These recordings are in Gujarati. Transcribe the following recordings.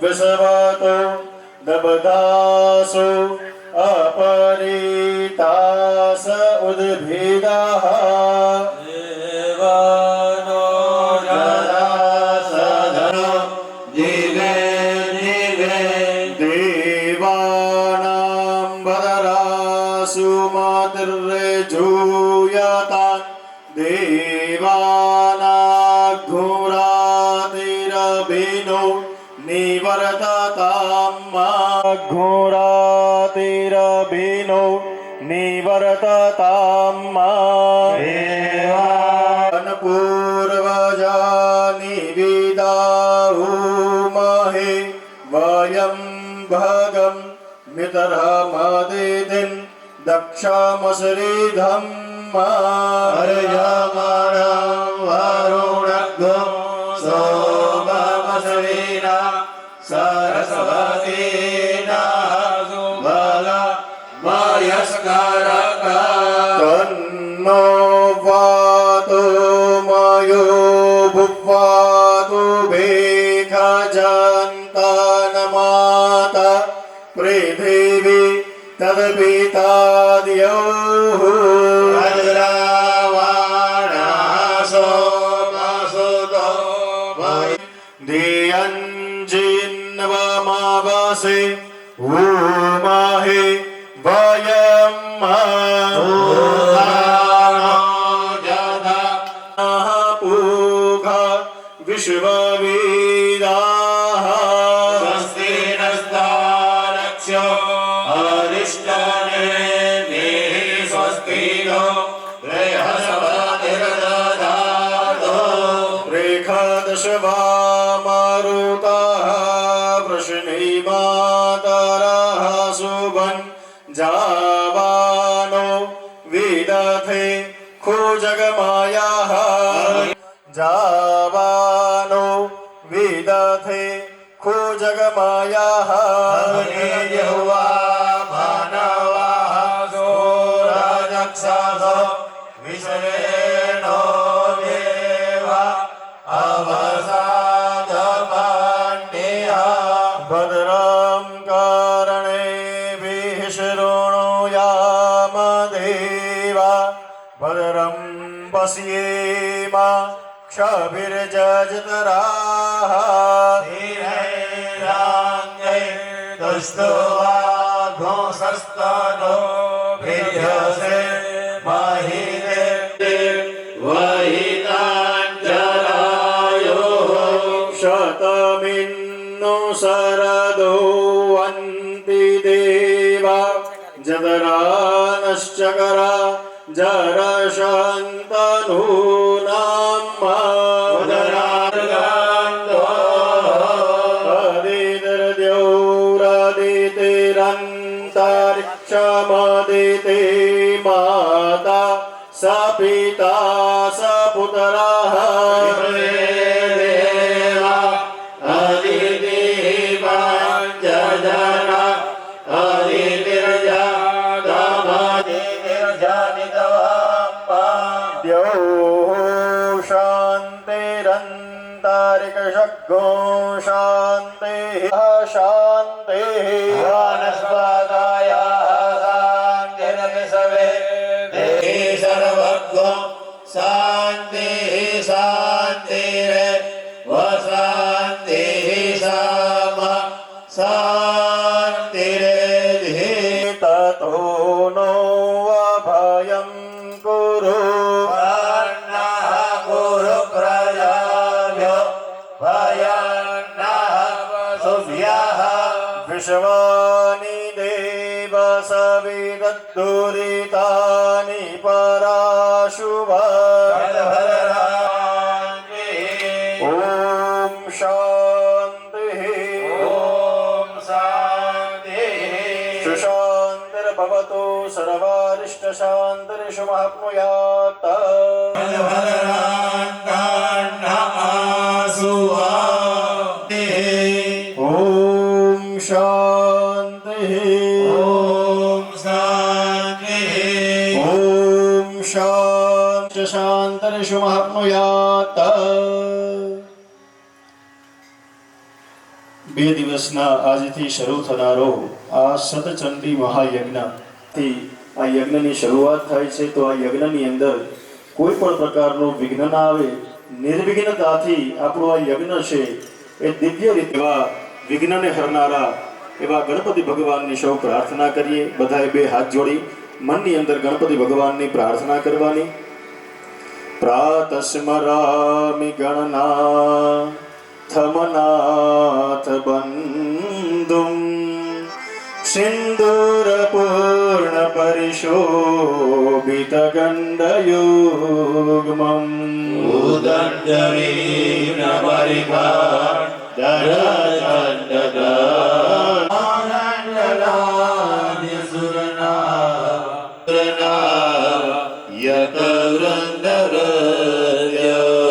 विश्वतो दबदासो अपरितास उद्भिदाः देवानो जरासधनो दिवे दिवे देवानां वदरासु मातिर्जूयतान् देवानाघोरातिरभिनो घोरातिरभिनो निवर्तताम् पूर्वजानि विदाहुमहे वयं भगं मित्रमदितिं दक्षमश्रीधं अर्यमाणं वरुणग्नो सोममश्विना सरस्वतीना सुबल मयस्करका तन्नो वातो मयो भुवातु भेखजन्तनमाता पृथिवी तद्पिता द्यौः सोमसुतो धियञ्जिन्वमावसे उमहे वयं पूघा विश्ववेदाः स्वस्ति नस्तारक्ष्यो अरिष्टनेमिः स्वस्ति नो बृहस्पतिर्दधातु रेखादशवा मारुताः वृषणीमातरः सुभन् जावानो विदथे खुजगमायाः जावानो विदथे खुजगमायाः यौवा मानवाः सोराजक्षासो विश्वेनो देवा अवसादपाण्ड्या भद्रं कर्णेभिः शृणुयामदेवा भद्रं पश्येम क्षभिर्जजतराः धीरैराङ्गै दुष्टवाघोषस्तनो भिर्यसे महिने वहिताञ्जलायोः शतमिन्नो शरदो अन्ति देवा जतरानश्चकरा जरशन्तनूनाम् अदितिर्द्यौरदितिरन्तरिक्षमदिति माता स पिता स पुत्रः देवा अदितिः पञ्चजना अदितिर्जातमदितिर्जातितवाप्पा द्यौः शान्तिरन्तरिक्षगो शान्तिः शान्तिः वनस्पतयः शान्तिर्विश्वे देहि सर्वज्ञो शान्तिः शान्तिर्वशान्तिः सामा शान्तिरेधि ततो नो अभयं कुरु अन्नः कुरु प्रजाभ्यो भयन्नः वसुभ्यः विश्वानि देव सविदद्दुरितानि पराशुभा ॐ शान्तिः ॐ शान्तिः सुशान्तिर्भवतु सर्वारिष्टशान्तिर्षु माप्नुयात् ॐ शान्तिः ॐ शान्तिर्षु माप्नुयात् 2 દિવસના આજથી શરૂ થનારો આ સતચંડી મહાયજ્ઞથી આ યજ્ઞની શરૂઆત થાય છે. તો આ યજ્ઞની અંદર કોઈ પણ પ્રકારનું વિઘ્ન ના આવે, નિર્વિઘ્નતાથી આપણો આ યજ્ઞ છે એ દિવ્ય રીતે એવા વિઘ્નને હરનારા એવા ગણપતિ ભગવાનની સૌ પ્રાર્થના કરીએ. બધાએ 2 હાથ જોડી મનની અંદર ગણપતિ ભગવાનની પ્રાર્થના કરવાની. પ્રાતસ્મરામિ ગણનાથમનાથ બંધુમ સિંદૂરપૂર્ણ પરિશોભિત ગંડયુગ્મમ ઉદંડરીન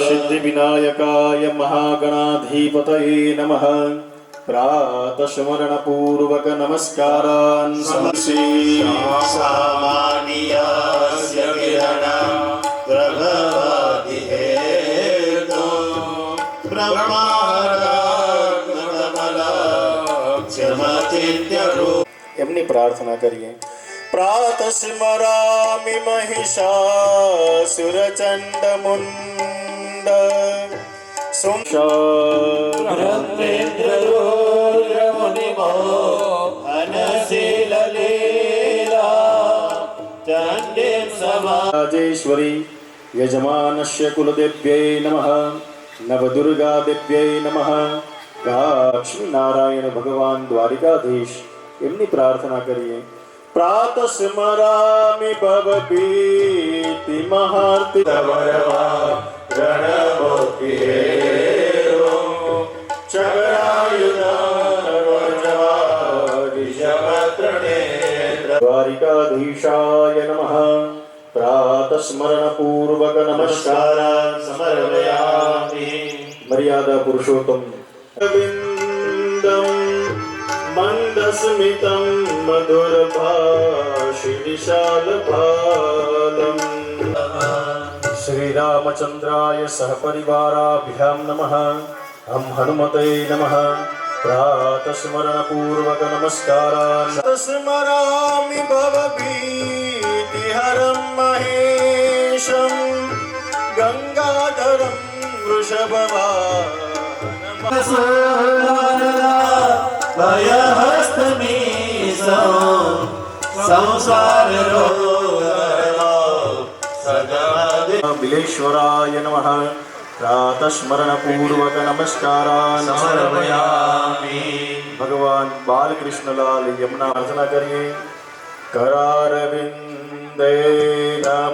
સિદ્ધિ વિનાયકાય મહાગણાધિપતયે નમઃ. પ્રાતસ્મરણ પૂર્વક નમસ્કારાન સમર્પી. સામાન્યસ્ય કિરણ પ્રભવાદિ હેતો બ્રહ્માનંદમલક્ષ્યમચિત્યરૂપ. એમની પ્રાર્થના કરીએ. પ્રાતસ્મરામિ મહિષાસુરચંડમુંડ બ્રહ્મેન્દ્રરુદ્રમુનિમો અનશીલલીલા ચંડીમ સમા. રાજેશ્વરી યજમાનસ્ય કુલદેવ્યై નમઃ. નવદુર્ગાદેવ્યై નમઃ. લક્ષ્મી નારાયણ ભગવાન દ્વારિકાધીશ એમની પ્રાર્થના કરીએ. પ્રાતસ્મરામિ ભવભીતિ મહાર્તિ દ્વારિકાધીશાય નમઃ. પ્રાતસ્મરણ પૂર્વક નમસ્કારાન સમર્પયામિ. મર્યાદા પુરુષોત્તમ ગોવિંદમ મંદસ્મિતમ મધુરભાષિ વિશાલભાલમ. શ્રીરામચંદ્રાય સહપરિવારાભ્યામ નમઃ. હમ હનુમતે નમઃ. પ્રાતસ્મરણ પૂર્વક નમસ્કારાન સ્મરામિ ભવભીતિ હરમ મહેશમ ગંગાધરમ વૃષભવાહનમ. ભયહસ્તમીશો સંસાર બિલેશ્વરાય નમઃ. પ્રાતસ્મરણ પૂર્વક નમસ્કારાન સમર્પયામિ. ભગવાન બાલકૃષ્ણલાલ યમુના પ્રાર્થના કરીએ. કરારવિંદેન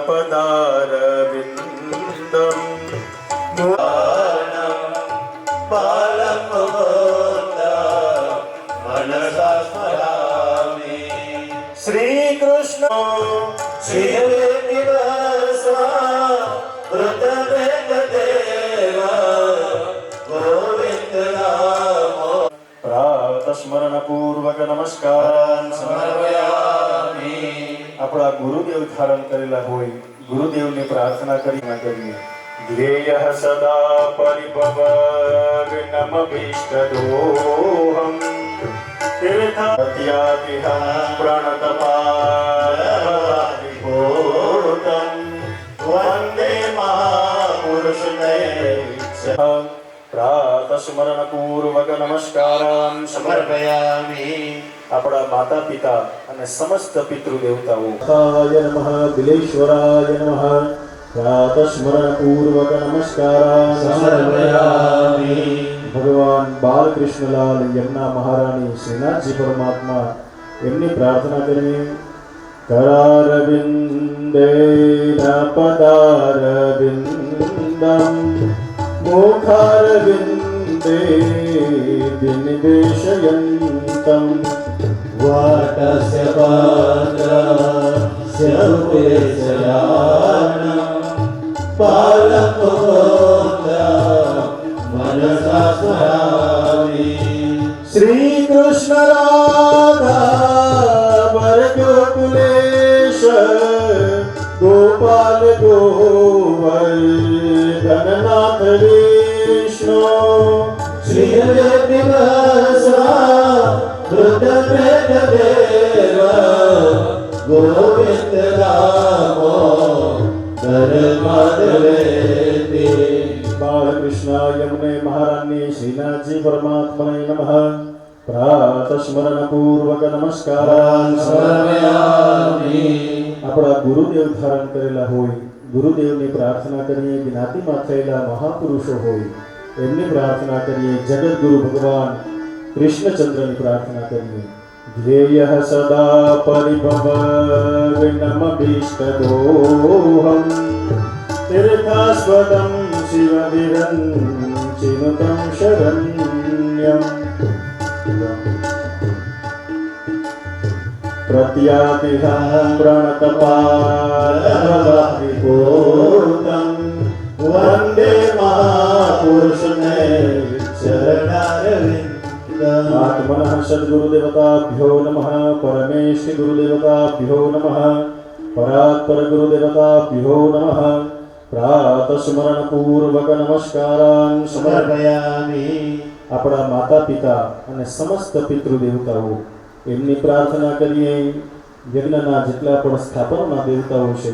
પદારવિંદમ શ્રી કૃષ્ણ પ્રાતસ્મરણ પૂર્વક નમસ્કારાન સમર્પયામિ. આપણા ગુરુદેવ ધારણ કરેલા હોય ગુરુદેવની પ્રાર્થના કરીએ. ધ્યેય સદા પરિભવગ્નમભીષ્ટદોહમ તીર્થત્યાતિહં પ્રણતપાદિભૂતં વંદે મહાપુરુષને. પ્રાતસ્મરણ પૂર્વક નમસ્કારાન સમર્પયામિ. આપણા માતા પિતા અને સમસ્ત પિતૃદેવતાઓ નમઃ. બિલેશ્વરાય નમઃ. પ્રાતસ્મરણ પૂર્વક નમસ્કારાન સમર્પયામિ. ભગવાન બાલકૃષ્ણલાલ યમુના મહારાણી શ્રીનાથજી પરમાત્મા એમની પ્રાર્થના કરીએ. કરારવિંદેન પદારવિંદમ મુખારવિંદે વિનિવેશયંતમ વાટસ્ય પાત્રસ્ય ઉપેશયાન મનસા સ્મરામિ. શ્રી કૃષ્ણ રાધા વરગોકુલેશ ગોપાલ ગોવર્ધનનાથ વિષ્ણુ શ્રી દેવ ગોવિંદ રામો ધર્મદેવે બાળકૃષ્ણ યમને મહારાણી શ્રીનાથજી પરમાત્મને નમઃ પ્રાતસ્મરણ પૂર્વક નમસ્કારાન સમર્પયામિ આપણા ગુરુદેવ ધારણ કરેલા હોય, ગુરુદેવની પ્રાર્થના કરીએ. જ્ઞાતિમાં થયેલા મહાપુરુષો હોય એમની પ્રાર્થના કરીએ. જગતગુરુ ભગવાન કૃષ્ણચંદ્રની પ્રાર્થના કરીએ. ધ્યેય સદા પરિભવગ્નમભીષ્ટદોહમ તીર્થાસ્પદમ શિવવિરંચિનુતમ શરણ્યમ પ્રત્યાતિહં પ્રણતપાદવિભૂતં વંદે મહાપુરુષને ચરણારવિંદમ. આત્મનઃ સદ્ગુરુદેવતાભ્યો નમઃ. પરમેષ્ઠિ ગુરુદેવતાભ્યો નમઃ. પરાત્પર ગુરુદેવતાભ્યો નમઃ. પ્રાતસ્મરણ પૂર્વક નમસ્કારાન સમર્પયામિ. આપણા માતા પિતા અને સમસ્ત પિતૃદેવતાઓ એમની પ્રાર્થના કરીએ. યજ્ઞના જેટલા પણ સ્થાપનના દેવતાઓ છે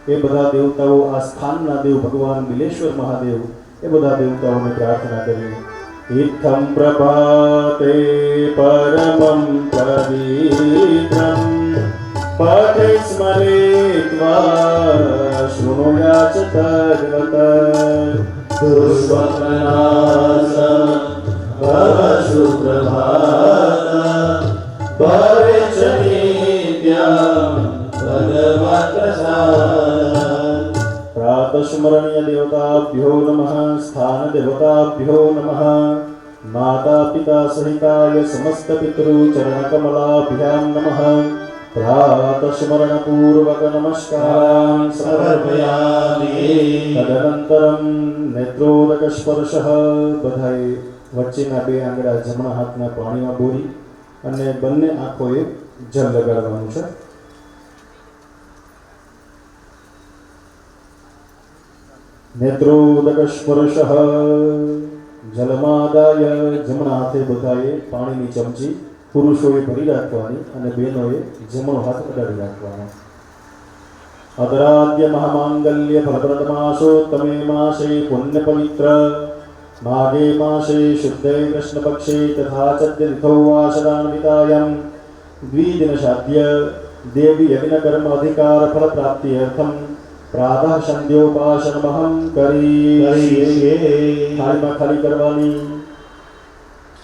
એ બધા દેવતાઓ, આ સ્થાનના દેવ ભગવાન બિલેશ્વર મહાદેવ, એ બધા દેવતાઓને પ્રાર્થના કરીએ. ઇત્થં પ્રભાતે પરમં પવિત્રં પઠે સ્મરેત્વા શૃણુયાચ તદ્વત પુષ્પનાસમ ભવ સુપ્રભાત ભવે ચ નિત્યં ભગવત પ્રસાદ. પ્રાતસ્મરણીય દેવતાભ્યો નમઃ. સ્થાન દેવતાભ્યો નમઃ. માતા પિતા સહિતાય સમસ્ત પિતૃ ચરણકમલાભ્યામ નમઃ. પ્રાતસ્મરણ પૂર્વક નમસ્કારાન સમર્પયામિ. તદનંતરમ નેત્રોદક સ્પર્શઃ. બધાએ વચ્ચેના બે આંગળા જમણા હાથના પાણીમાં બોરી અને બંને આંખોએ જલ લગાડવાનું છે. નેત્રોદક સ્પર્શઃ. જલમાદાય. જમણા હાથે બધાએ પાણીની ચમચી પુરુષોએ ભરી રાખવાની અને બહેનોએ જમણો હાથ અડાડી રાખવાનો. અદરાદ્ય મહામાંગલ્ય ફલપ્રદમાસોત્તમે માસે પુણ્ય પવિત્ર માઘે માસે શુદ્ધે કૃષ્ણ પક્ષે તથા ચદ્યતિથૌ વાસદાન્વિતાયં દ્વિદિન સાધ્ય દેવી યજ્ઞ કર્મ અધિકાર ફલ પ્રાપ્તિ અર્થમ પ્રાતઃ સંધ્યોપાસનમહં કરીએ. થાળીમાં ખાલી કરવાની.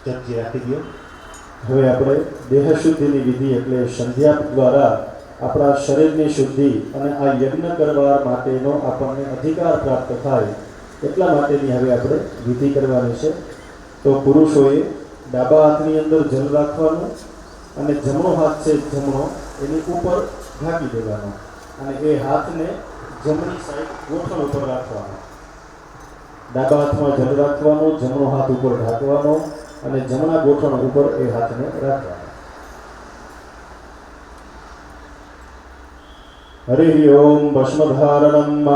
ચમચી રાખી દો. હવે આપણે દેહ શુદ્ધિની વિધિ એટલે સંધ્યા દ્વારા આપણા શરીરની શુદ્ધિ અને આ યજ્ઞ કરવા માટેનો આપણને અધિકાર પ્રાપ્ત થાય એટલા માટેની હવે આપણે વિધિ કરવાની છે. તો પુરુષોએ ડાબા હાથની અંદર જલ રાખવાનું અને જમણો હાથ છે જમણો એની ઉપર ઢાંકી દેવાનો અને એ હાથને જમણી સાઈડ ગોઠણ ઉપર રાખવાનો. ડાબા હાથમાં જલ રાખવાનો, જમણો હાથ ઉપર ઢાંકવાનો અને જમણા ગોઠણ ઉપર એ હાથને રાખવાનો. હરિ ઓમ ભસ્મધારણમ.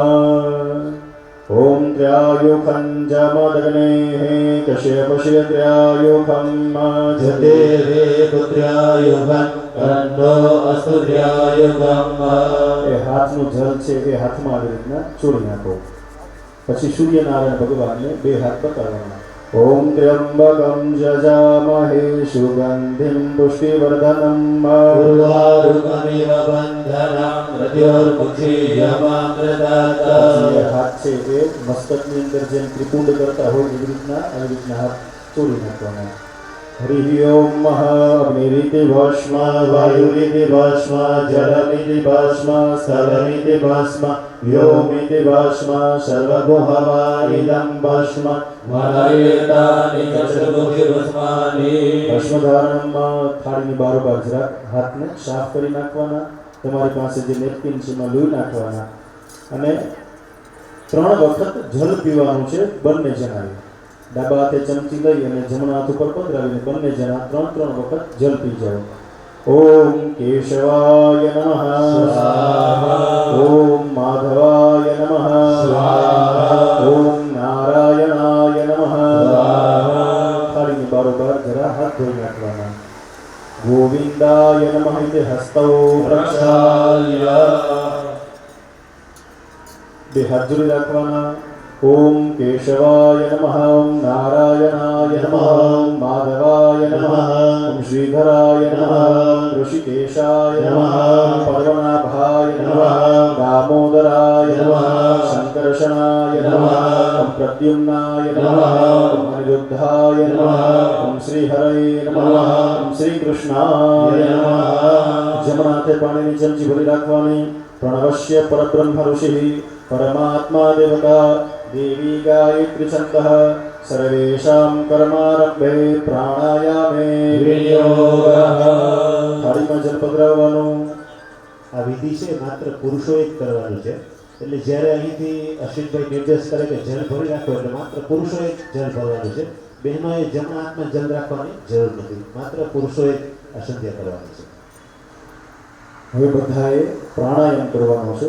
ઓમ ત્ર્યાયુખં જમદગ્નેઃ કશ્યપસ્ય ત્ર્યાયુખં જદેવે પુત્ર્યાયુગં કંઠો અસ્તુ ત્ર્યાયુગં. એ હાથનું જલ છે એ હાથમાં આવી રીતના ચોળી નાખો. પછી સૂર્યનારાયણ ભગવાનને બે હાથ બતાવવાના. ઓમ ત્ર્યંબકં જજામહે સુગંધિં પુષ્ટિવર્ધનમ. ઉર્વારુકમિવ બંધનં મૃત્યોર્મુક્ષીયમામૃતાત. હાથ છે એ મસ્તકની અંદર જેમ ત્રિપુંડ કરતા હોય એવી રીતના હાથ ચોળી નાખવાના. હરિ ઓમ અગ્નિરીતિ ભસ્મ વાયુરીતિ ભસ્મ જલમિતિ ભસ્મ સ્થલમિતિ ભસ્મ વ્યોમિતિ ભસ્મ સર્વગુહવા ઇદં ભસ્મ મનયેતાનિ ચતુર્ભુજિર્ભસ્માનિ. ભસ્મધારણમાં થાળીની બારોબાર જરાક હાથને સાફ કરી નાખવાના. તમારી પાસે જે નેપકિન છે એમાં લોહી નાખવાના અને 3 વખત જલ પીવાનું છે બંને જણાએ. ડાબા હાથે ચમચી લઈ અને જમણા હાથ ઉપર પધરાવીને બંને જણા 3 વખત જલ પી જાઓ. ઓમ કેશવાય નમઃ સ્વાહા. ઓમ માધવાય નમઃ સ્વાહા. ઓમ નારાયણાય નમઃ સ્વાહા. થાળીની બારોબાર જરા હાથ ધોઈ પ્રક્ષાલ્ય બે હાથ જોડી રાખવાના. ઓમ કેશવાય નમઃ, ઓમ નારાયણાય નમઃ, ઓમ માધવાય નમઃ, ઓમ શ્રીધરાય નમઃ, ઋષિકેશાય નમઃ, પદ્મનાભાય નમઃ, દામોદરાય નમઃ, સંકર્ષણાય નમઃ, ઓમ પ્રદ્યુમ્નાય નમઃ, ઓમ અનિરુદ્ધાય નમઃ, ઓમ શ્રીહરય નમઃ, ઓમ શ્રીકૃષ્ણાય નમઃ. જમણા હાથે પાણીની ચમચી ભરી રાખવાની. પ્રણવસ્ય પરબ્રહ્મ ઋષિ પરમાત્મા દેવતા દેવી ગાયત્રી છંદઃ સર્વેષાં કર્મારંભે પ્રાણાયામે વિનિયોગઃ. થાળીમાં જલ પધરાવવાનું. આ વિધિ છે માત્ર પુરુષોએ જ કરવાનું છે. એટલે જ્યારે અહીંથી અશ્વિનભાઈ નિર્દેશ કરે કે જલ ભરી રાખો એટલે માત્ર પુરુષોએ જ જલ ભરવાનું છે. બહેનોએ જમણા હાથમાં જલ રાખવાની જરૂર નથી. માત્ર પુરુષોએ જ આ સંધ્યા કરવાની છે. હવે બધાએ પ્રાણાયામ કરવાનો છે.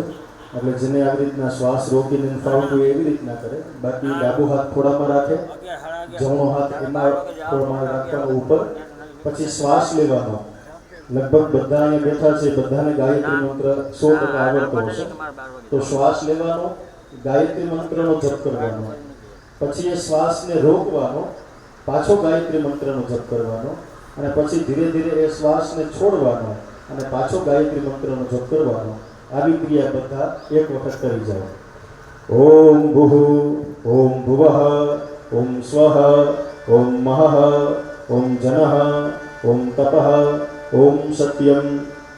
એટલે જેને આવી રીતના શ્વાસ રોકીને ફાવતું હોય એવી રીતના કરે. બાકી ડાબો હાથ ખોડામાં રાખે, જમણો હાથ એમાં ખોડામાં રાખવાનો ઉપર. પછી શ્વાસ લેવાનો. લગભગ બધા અહીંયા બેઠા છે, બધાને ગાયત્રી મંત્ર 100% આવડતો હશે. તો શ્વાસ લેવાનો, ગાયત્રી મંત્રનો જપ કરવાનો. પછી એ શ્વાસને રોકવાનો, પાછો ગાયત્રી મંત્રનો જપ કરવાનો, અને પછી ધીરે ધીરે એ શ્વાસને છોડવાનો અને પાછો ગાયત્રી મંત્રનો જપ કરવાનો. આવી ક્રિયા બધા એક વખત કરી જાઓ. ઓમ ભુઃ, ઓમ ભુવઃ, ઓમ સ્વઃ, ઓમ મહઃ, ઓમ જનઃ, ઓમ તપઃ, ઓમ સત્યમ,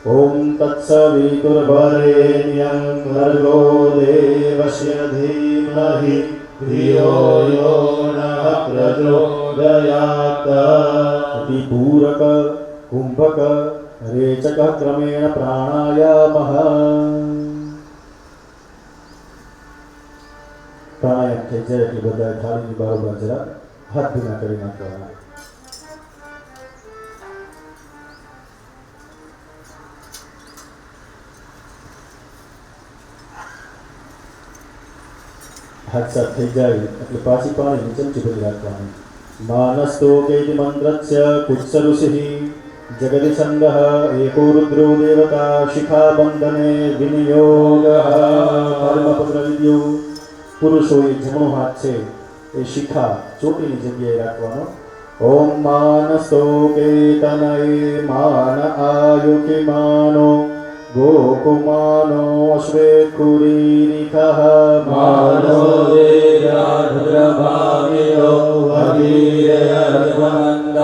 ઓમ તત્સવિતુર્વરેણ્યં ભર્ગો દેવસ્ય ધીમહિ ધિયો યો નઃ પ્રચોદયાત. પૂરક, કુંભક, રેચક ક્રમેણ પ્રાણાયામઃ. પ્રાણાયામ થઈ જાય એટલે બધા થાળીની બારોબાર જરા હાથ ભીના કરી નાખવાના. હાથ સાફ થઈ જાય એટલે પાછી પાણીની ચમચી ભરી રાખવાની. માનસ્તો કૈતિ મંત્રસ્ય કુત્સ ઋષિઃ જગતિ છંદઃ એકો રુદ્રો દેવતા શિખાબંધને વિનિયોગઃ. હાથમાં પકડાવી દો. પુરુષોએ જમણો હાથ છે એ શિખા ચોટીની જગ્યાએ રાખવાનો. ઓમ માનસ્તો કેતનય માન આયુષિમાનો ગોકુમાનો અશ્વેખુરીરિખઃ માનો દેવ્યાઢ્રભામિયો ભગીરથમંદઃ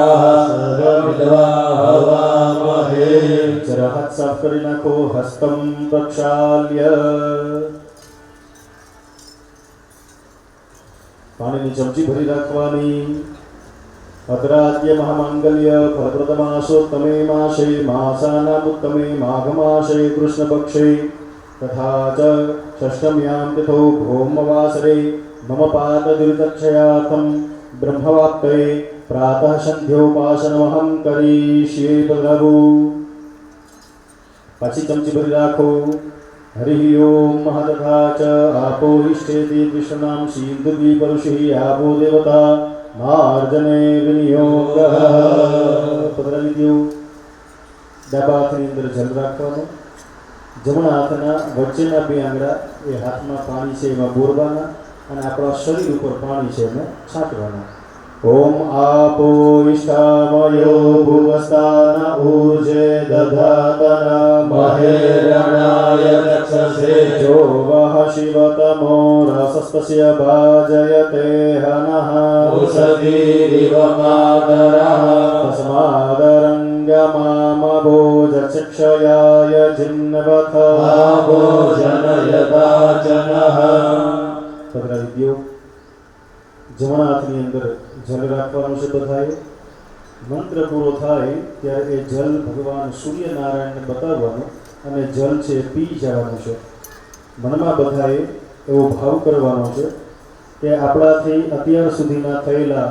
સર્વવિદ્વા હવામહે. જરા હાથ સાફ કરી નાખો. હસ્તમ પ્રક્ષાલ્ય. પાણીની ચમચી ભરી રાખવાની. અદ્રાદ્ય મહામાંગલ્ય ફલપ્રદમાસોત્તમે માસે માસાનામુત્તમે માઘમાસે કૃષ્ણપક્ષે તથા ચ ષષ્ઠમ્યાં તિથો ભૌમવાસરે મમ પાદુરિતક્ષયાર્થં બ્રહ્મવાપ્તये પ્રાતઃ સંધ્યોપાસનમહં કરીષ્યે પ્રભુ. પાછી ચમચી ભરી રાખો. હરિ ઓમ તથા ચ આપો ઈષ્ટેતિ કૃષ્ણનામ સિંધુદ્વીપરુષિ આપો દેવતા માર્જને વિનિયોગઃ. પધરાવી દો. ડાબા હાથની અંદર જલ રાખવાનો. જમણા હાથના વચ્ચેના બે આંગળા એ હાથમાં પાણી છે એમાં બોરવાના અને આપણા શરીર ઉપર પાણી છે એમાં છાંટવાના. ઓમ આપો ઈષ્ટામયો ભુવસ્તાન ઊર્જે દધાતન મહેરણાય રક્ષસે જો વહ શિવતમો રસસ્તસ્ય ભાજયતે હનઃ ઔષધીરિવ માતરઃ તસ્માદરંગમામભોજ ચક્ષયાય જિન્નવથ આભોજનયદાચનઃ. પધરાવી દો. જમણા હાથની અંદર જલ રાખવાનું છે બધાએ. મંત્ર પૂરો થાય ત્યારે એ જલ ભગવાન સૂર્યનારાયણને બતાવવાનું અને જલ છે એ પી જવાનું છે. મનમાં બધાએ એવો ભાવ કરવાનો છે કે આપણાથી અત્યાર સુધીના થયેલા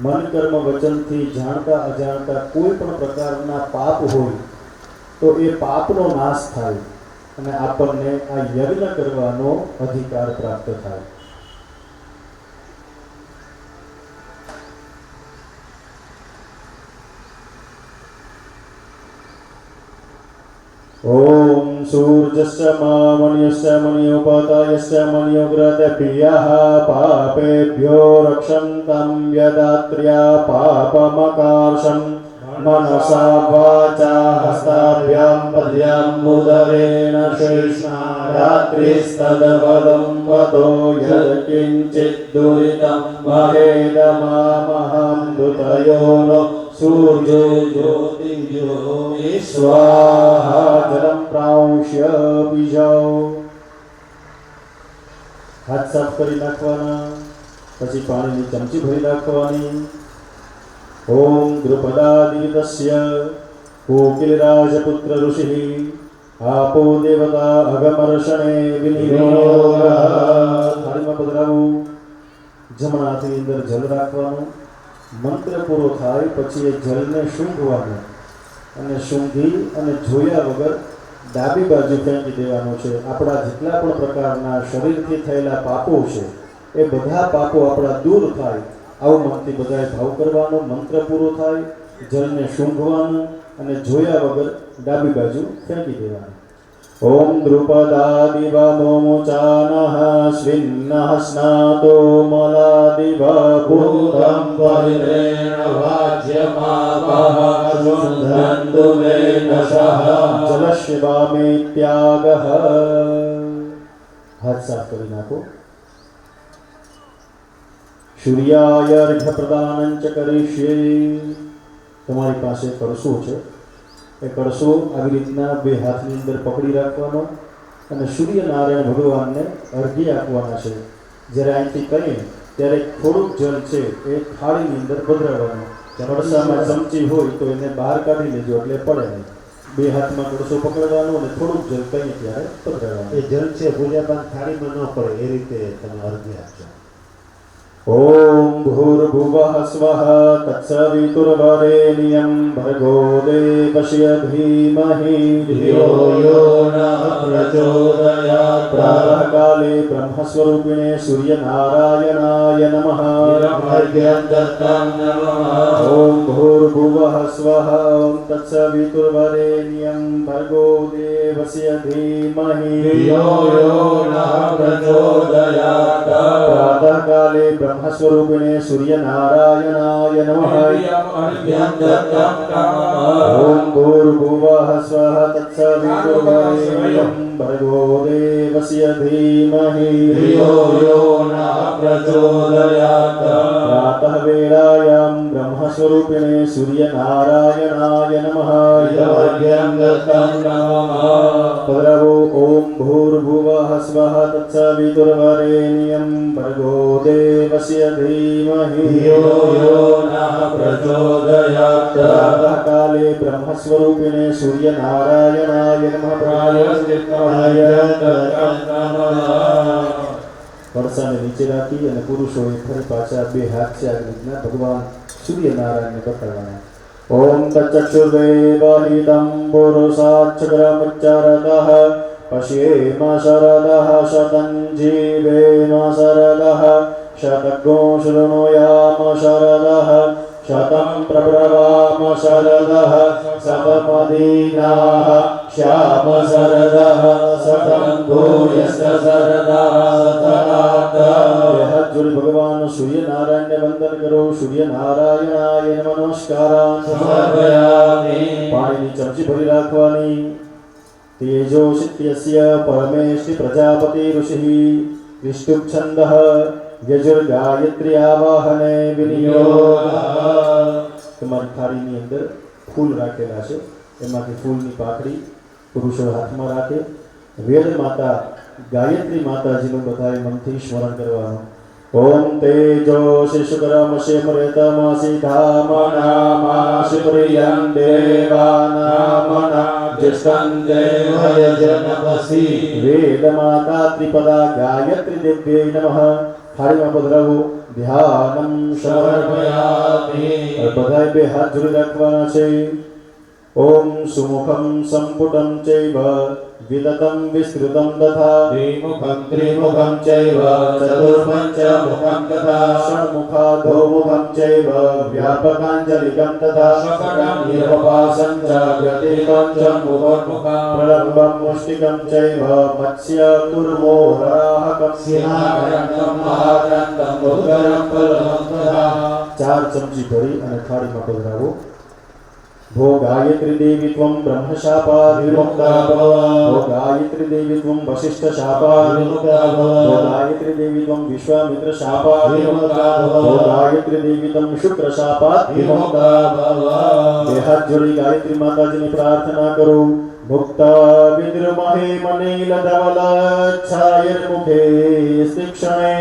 મન કર્મ વચનથી જાણતા અજાણતા કોઈ પણ પ્રકારના પાપ હોય તો એ પાપનો નાશ થાય અને આપણને આ યજ્ઞ કરવાનો અધિકાર પ્રાપ્ત થાય. ઓમ ऊर्जश्च मन्युश्च मन्युपतयश्च मन्युग्रतप्रियः पापेभ्यो रक्षन्तं यदात्र्या पापमकार्षम् मनसा वाचा हस्ताभ्यां पद्यां मुदरेण शेषा रात्रिस्तदबलं वदो यत्किञ्चित् दुरितं महेदमामहं दुतयो नो सूर्यो ज्योतिर्यो स्वाहा जलं प्रांश्य बीजाओ हाथ साफ કરી નાખવાના પછી પાણીની ચમચી ભરી નાખવાની ओम द्रुपदादितस्य कोकिलराजपुत्र ऋषिः आपो देवता अगमर्षणे विनियोगः થાળીમાં પધરાવું જમણા હાથની અંદર જલ રાખવાનું મંત્ર પૂરો થાય પછી એ જલને સૂંઘવાનું અને સૂંઘી અને જોયા વગર ડાબી બાજુ ફેંકી દેવાનું છે આપણા જેટલા પણ પ્રકારના શરીરથી થયેલા પાપો છે એ બધા પાપો આપણા દૂર થાય આવું મનથી બધાએ ભાવ કરવાનો મંત્ર પૂરો થાય જળને સૂંઘવાનું અને જોયા વગર ડાબી બાજુ ફેંકી દેવાનું ઓમ દ્રુપદાદિવ મોમોચાનઃ સ્વિન્નઃ સ્નાતો મલાદિવ ભૂતં પરિરેણ વાજ્યમાપઃ સુંધન્દુલેનશઃ જલશિવામેત્યાગઃ હાથ સાફ કરી નાખો सूर्याय अर्घ्य प्रदानं च करिष्ये તમારી પાસે કળશો છે એ કળશો આવી રીતના બે હાથની અંદર પકડી રાખવાનો અને સૂર્યનારાયણ ભગવાનને અર્ઘ્ય આપવાના છે જ્યારે અહીંથી કરીએ ત્યારે થોડુંક જળ છે એ થાળીની અંદર પધરાવવાનું કળશામાં ચમચી હોય તો એને બહાર કાઢી લેજો એટલે પડે નહીં બે હાથમાં કળશો પકડવાનો અને થોડુંક જળ કહીએ ત્યારે પધરાવવાનું એ જળ છે પૂજાપાન થાળીમાં ન પડે એ રીતે તમે અર્ઘ્ય આપજો ओम भूर्भुवः स्वः तत्सवितुर्वरेण्यं भर्गो देवस्य धीमहि धियो यो नः प्रचोदयात् प्रातःकाले ब्रह्मस्वरूपिणे सूर्यनारायणाय नमः ब्रह्मर्घ्यं दत्तं नमः ओम भूर्भुवः स्वः तत्सवितुर्वरेण्यं भर्गो देवस्य धीमहि धियो यो नः प्रचोदयात् प्रातःकाले ब्रह्मस्वरूपिणे सूर्यनारायणाय नमः अर्घ्यं दत्तं नमः ओम भूर्भुवः स्वः तत्सवितुर्वरेण्यं भर्गो देवस्य धीमहि धियो यो नः प्रचोदयात् प्रातः वेलायां ब्रह्मस्वरूपिणे सूर्यनारायणाय नमः अर्घ्यं दत्तं नमः पदरवो ओम भूर्भुवः स्वः तत्सवितुर्वरेण्यं भर्गो देवस्य धीमहि धियो यो नः प्रचोदयात् प्रातःकाले ब्रह्मस्वरूपिणे सूर्यनारायणाय नमः प्रायश्चित्ताय वर्षाने नीचे રાખી અને પુરુષોએ ફરી પાછા બે હાથ છે આ રીતના ભગવાન સૂર્યનારાયણને બતાવવાના ઓમ તચ્ચક્ષુર્દેવહિतं પુરુષાક્ષગ્રમચ્ચરતઃ पश्येम शरदः शतं जीवेम शरदः शतको शृणुयाम शरदः शतं प्रब्रवाम शरदः शतमदीनाः श्याम शरदः शतं भूयश्च शरदः हाथ जोड़ी भगवान सूर्य नारायण ने वंदन करो सूर्य नारायणाय नमस्कार समर्पयामि पाणी चमची भरी राखवानी तेजो शित्यस्य परमेष्टि प्रजापति ऋषिः विष्णु छंदः यजुर्गायत्री आवाहने विनियोगः તમારી થાળીની અંદર ફૂલ રાખેલા છે એમાંથી ફૂલની પાકડી પુરુષો હાથમાં રાખે વેદ માતા ગાયત્રી માતાજીનું બધાએ મનથી સ્મરણ કરવાનું ओम तेजो शिशुकरमशे मृतमसि धामनामासि प्रियं देवानामना जिष्टं देवयजनमसि वेदमाता त्रिपदा गायत्री देव्यै नमः थाळीમાં પધરાવો ધ્યાનમ समर्पयामि બધાએ બે હાથ જોડી રાખવાના છે ओम सुमुखं संपुटं चैव विततं विस्तृतं तथा द्विमुखं त्रिमुखं चैव चतुर्पञ्चमुखं तथा षण्मुखाधोमुखं चैव व्यापकाञ्जलिकं तथा शकटं निर्वपासं च व्यतिरिकं च मुखोन्मुखं प्रलम्बं मुष्टिकं चैव मत्स्यकूर्मो वराहकं सिंहाग्रन्थं महाग्रन्थं उद्गरं फलदं तथा 4 चमची भरी અને થાળીમાં પધરાવો भो गायत्री देवी त्वं ब्रह्मशापात् विमुक्ता भव भो गायत्री देवी त्वं वसिष्ठशापात् विमुक्ता भव भो गायत्री देवी त्वं विश्वामित्रशापात् विमुक्ता भव भो गायत्री देवी त्वं शुक्रशापात् विमुक्ता भव બે હાથ જોડી ગાયત્રી માતાજીની પ્રાર્થના કરો મુક્તા વિદ્રુમહે મનીલ ધવલ છાયર મુખે શિક્ષણે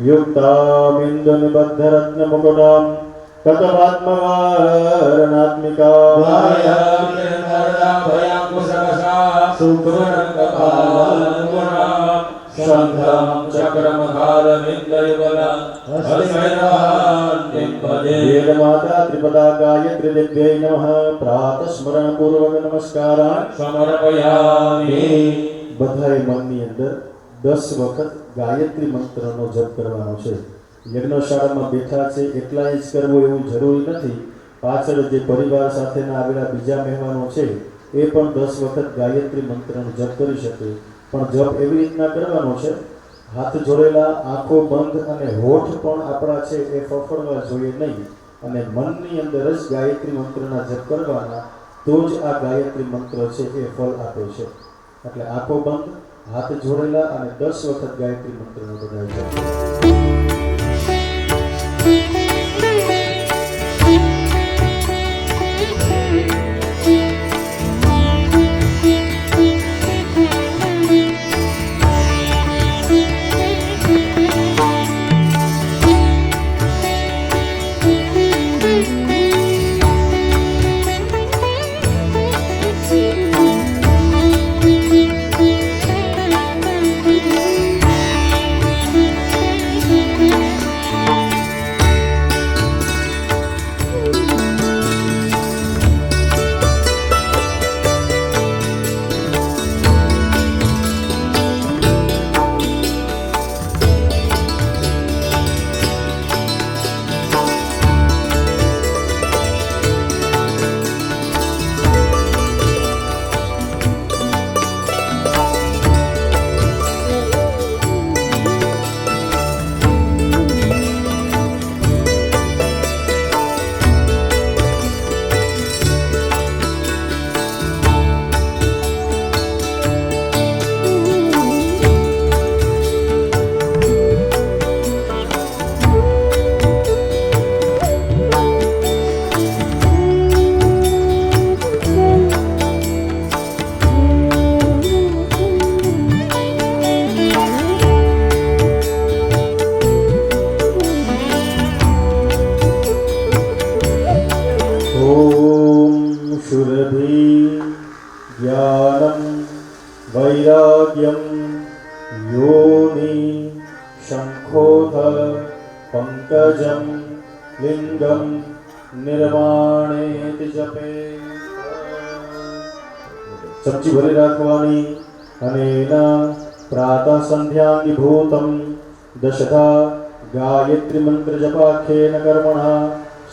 યુક્તા બિંદુ નિબદ્ધ રત્ન મુકુટમ કતવાત્મવારણાત્મિકા शङ्खं चक्रमहारविन्दयुगलं हरिहरान्तिं पदे वेदमाता त्रिपदा गायत्री देव्यै नमः प्रातस्मरण पूर्वक नमस्कारान् समर्पयामि બધાએ મનની અંદર 10 વખત ગાયત્રી મંત્રનો જપ કરવાનો છે યજ્ઞશાળામાં બેઠા છે એકલા જ કરવો એવું જરૂરી નથી પાછળ જે પરિવાર સાથેના આવેલા બીજા મહેમાનો છે એ પણ 10 વખત ગાયત્રી મંત્રનો જપ કરી શકે પણ જપ એવી રીતના કરવાનો છે હાથ જોડેલા આંખો બંધ અને હોઠ પણ આપણા છે એ ફફડવા જોઈએ નહીં અને મનની અંદર જ ગાયત્રી મંત્રના જપ કરવાના તો જ આ ગાયત્રી મંત્ર છે એ ફળ આપે છે એટલે આંખો બંધ હાથ જોડેલા અને 10 વખત ગાયત્રી મંત્રનો બધાય જપ वैराग्यं योनि शंखोध पंकजं लिंगं निर्माणेति जपे चमची भरी राखवानी अनेना प्रातः संध्याभिभूतं दशधा गायत्री मंत्र जपाख्येन कर्मणा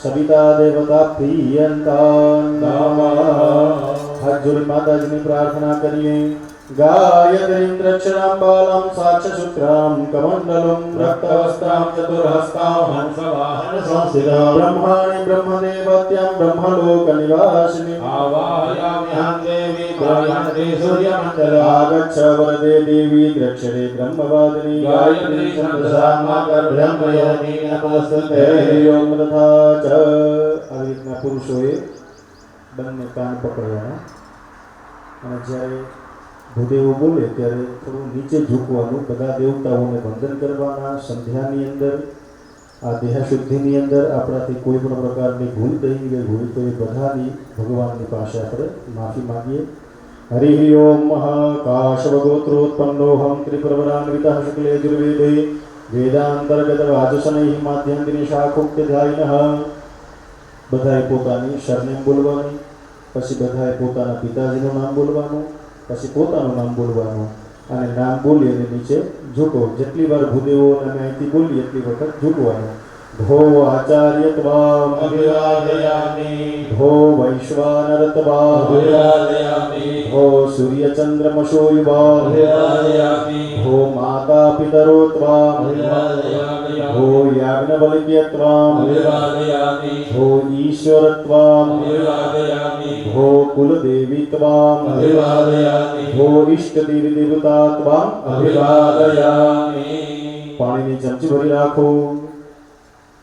सविता देवता प्रियंतान् हाथ जोड़ी माताजी की प्रार्थना करिए गायत्रीं द्रक्षणां बालां साक्षशुक्रां कमण्डलं रक्तवस्त्रां चतुर्हस्तां हंसवाहन संस्थितां ब्रह्माणि ब्रह्मदेवत्यां ब्रह्मलोकनिवासिनीं आवाहयामि हं देवी ब्रह्मणि सूर्यमण्डल आगच्छ वरदे देवी द्रक्षणे ब्रह्मवादिनी गायत्री छन्दसा मातर ब्रह्मयोनि नमस्ते ओम तथा च આવી રીતના પુરુષોએ બંને કાન પકડવાના અને જ્યારે ભૂદેવો બોલે ત્યારે થોડું નીચે ઝૂકવાનું બધા દેવતાઓને વંદન કરવાના સંધ્યાની અંદર આ દેહશુદ્ધિની અંદર આપણાથી કોઈ પણ પ્રકારની ભૂલ થઈ ગઈ હોય તો એ બધાની ભગવાનની પાસે આપણે માફી માંગીએ હરિ ઓમ મહાકાશવગોત્રોત્પન્નોહમ ત્રિપ્રવરાન્વિતઃ શુક્લે યુર્વેદે વેદાંતર્ગત વાચસનૈઃ માધ્યંતિની શાખોક્તધાયિનઃ બધાએ પોતાની સરનેમ બોલવાની પછી બધાએ પોતાના પિતાજીનું નામ બોલવાનું પછી પોતાનું નામ બોલવાનું અને નામ બોલી અને નીચે ઝૂકો. જેટલી વાર ભૂદેવો અને અહીંથી બોલી એટલી વખત ઝૂકવાનું. ભો આચાર્યત્વામ અભિવાદયામિ ભો વૈશ્વાનરત્વામ અભિવાદયામિ ભો સૂર્યચંદ્રમશો યુવામ અભિવાદયામિ ભો માતા પિતરોત્વામ અભિવાદયામિ ભો યાજ્ઞવલ્ક્યત્વામ અભિવાદયામિ ભો ઈશ્વરત્વામ અભિવાદયામિ ભો કુલદેવીત્વામ અભિવાદયામિ ભો ઇષ્ટદેવી દેવતાત્વામ અભિવાદયામિ પાણીની ચમચી ભરી રાખો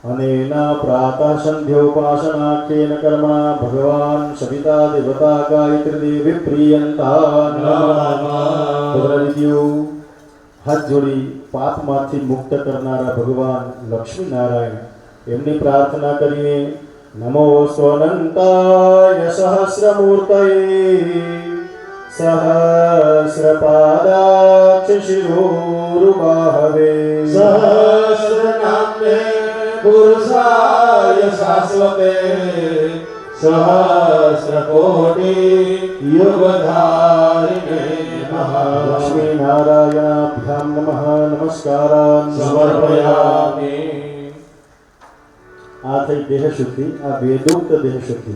અને એના પ્રાતઃ સંધ્યોપાસનાખ્યેન કર્મણા ભગવાન સવિતા દેવતા ગાયત્રી દેવી પ્રિયંતા નમઃ. હાથ જોડી પાપમાંથી મુક્ત કરનારા ભગવાન લક્ષ્મી નારાયણ એમની પ્રાર્થના કરીએ. નમો સ્વનંતાય સહસ્રમૂર્તયે સહસ્રપાદાક્ષ શિરોરુબાહવે સહસ્રનામ્ને પુરુષાય શાશ્વતે સહસ્રકોટિ યુગધારિણે નમઃ. લક્ષ્મી નારાયણાભ્યામ નમઃ. નમસ્કારાન સમર્પયામિ. આ થઈ દેહ શુદ્ધિ, આ વેદોક્ત દેહ શુદ્ધિ.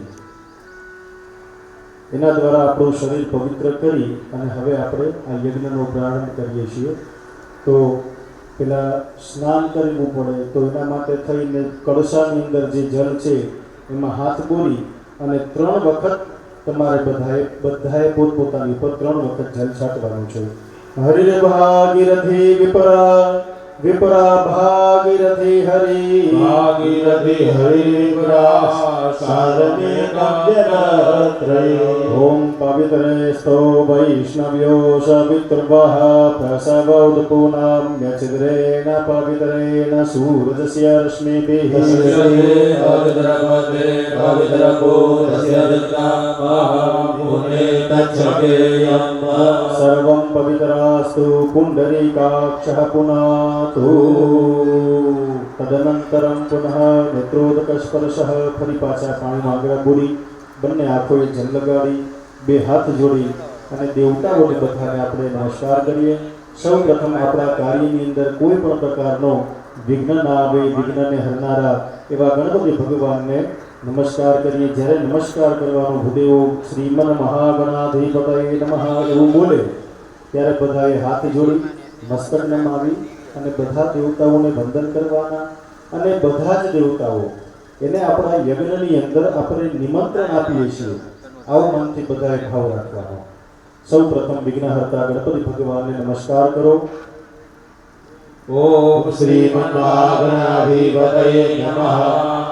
એના દ્વારા આપણું શરીર પવિત્ર કરી અને હવે આપણે આ યજ્ઞનો પ્રારંભ કરીએ છીએ. તો પેલા સ્નાન કરવું પડે, તો એના માટે થઈને કળશાની અંદર જે જળ છે એમાં હાથ બોલી અને 3 વખત તમારે બધાએ પોતપોતાની ઉપર 3 વખત જળ છાંટવાનું છે. હરિ ભાગીરથી વિપરા ભાગીરથી હરિ ભાગીરથી હરિપુરા સારમે કાવ્યરત્રય. ઓમ પવિત્રેસ્તો વૈષ્ણવ્યો સવિતૃભઃ પ્રસવોદપૂનામ યચિદ્રેણ પવિત્રેણ સૂર્યસ્ય રશ્મિભિઃ પવિત્રપદે પવિત્રભૂતસ્ય દત્તામહં પુણે તચ્છકેયં. સર્વં પવિત્રાસ્તુ પુંડરીકાક્ષઃ પુનાતુ. તદનંતરમ પુનઃ નેત્રોદકસ્પર્શઃ. ફરી પાછા પાણીમાં આગળ બોલી બંને આંખોએ જલ લગાડી 2 હાથ જોડી અને દેવતાઓને બધાને આપણે નમસ્કાર કરીએ. સૌ પ્રથમ આપણા કાર્યની અંદર કોઈ પણ પ્રકારનો વિઘ્ન ના આવે, વિઘ્નને હરનારા એવા ગણપતિ ભગવાનને નમસ્કાર કરીએ. જ્યારે નમસ્કાર કરવાનો ભૂદેવો શ્રીમન મહાગણાધિપતયે નમઃ એવું બોલે ત્યારે બધાએ હાથ જોડી મસ્તક નમાવી અને બધા દેવતાઓને વંદન કરવાના. અને બધા જ દેવતાઓ એને આપણા યજ્ઞની અંદર આપણે નિમંત્રણ આપીએ છીએ. આવો મનથી બધાએ ભાવ રાખવાનો. સૌ પ્રથમ વિઘ્નહર્તા ગણપતિ ભગવાનને નમસ્કાર કરો. ઓમ શ્રીમન્મહાગણાધિપતયે નમઃ.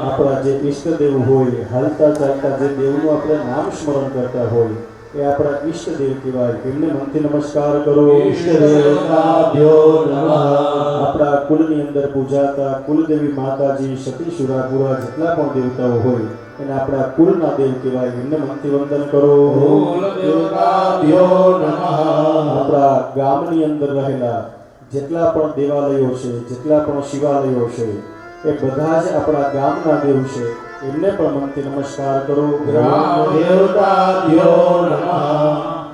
આપણા જે ઈષ્ટદેવ હોય, હાલતા ચાલતા જે દેવનું આપણે નામ સ્મરણ કરતા હોય એ આપણા ઈષ્ટદેવ કહેવાય. એમને મનથી નમસ્કાર કરો. ઈષ્ટદેવતાભ્યો નમઃ. આપણા કુલની અંદર પૂજાતા કુલદેવી માતાજી, સતી સુરાપુરા જેટલા પણ દેવતાઓ હોય એને આપણા કુલના દેવ કહેવાય. એમને મનથી વંદન કરો. કુલદેવતાભ્યો નમઃ. આપણા ગામની અંદર રહેલા જેટલા પણ દેવાલયો છે, જેટલા પણ શિવાલયો છે એ બધા જ આપણા ગામના દેવ છે. એમને પણ મનથી નમસ્કાર કરો. ગ્રામદેવતાભ્યો નમઃ.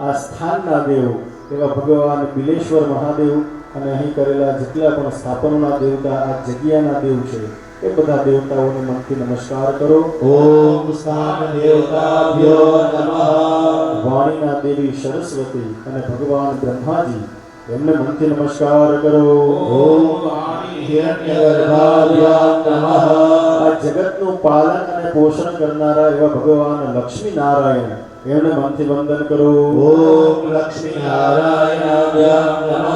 આ સ્થાનના દેવ એવા ભગવાન બિલેશ્વર મહાદેવ અને અહીં કરેલા જેટલા પણ સ્થાપનોના દેવતા, આ જગ્યાના દેવ છે એ બધા દેવતાઓને મનથી નમસ્કાર કરો. ઓમ સ્થાન દેવતાભ્યો નમઃ. વાણીના દેવી સરસ્વતી અને ભગવાન બ્રહ્માજી એમને મનથી નમસ્કાર કરો. ઓમ વાણી હિરણ્યગર્ભાભ્યો નમઃ. આ જગતનું પાલન અને પોષણ કરનારા એવા ભગવાન લક્ષ્મી નારાયણ એમને મનથી વંદન કરો. ઓમ લક્ષ્મી નારાયણાભ્યો નમઃ.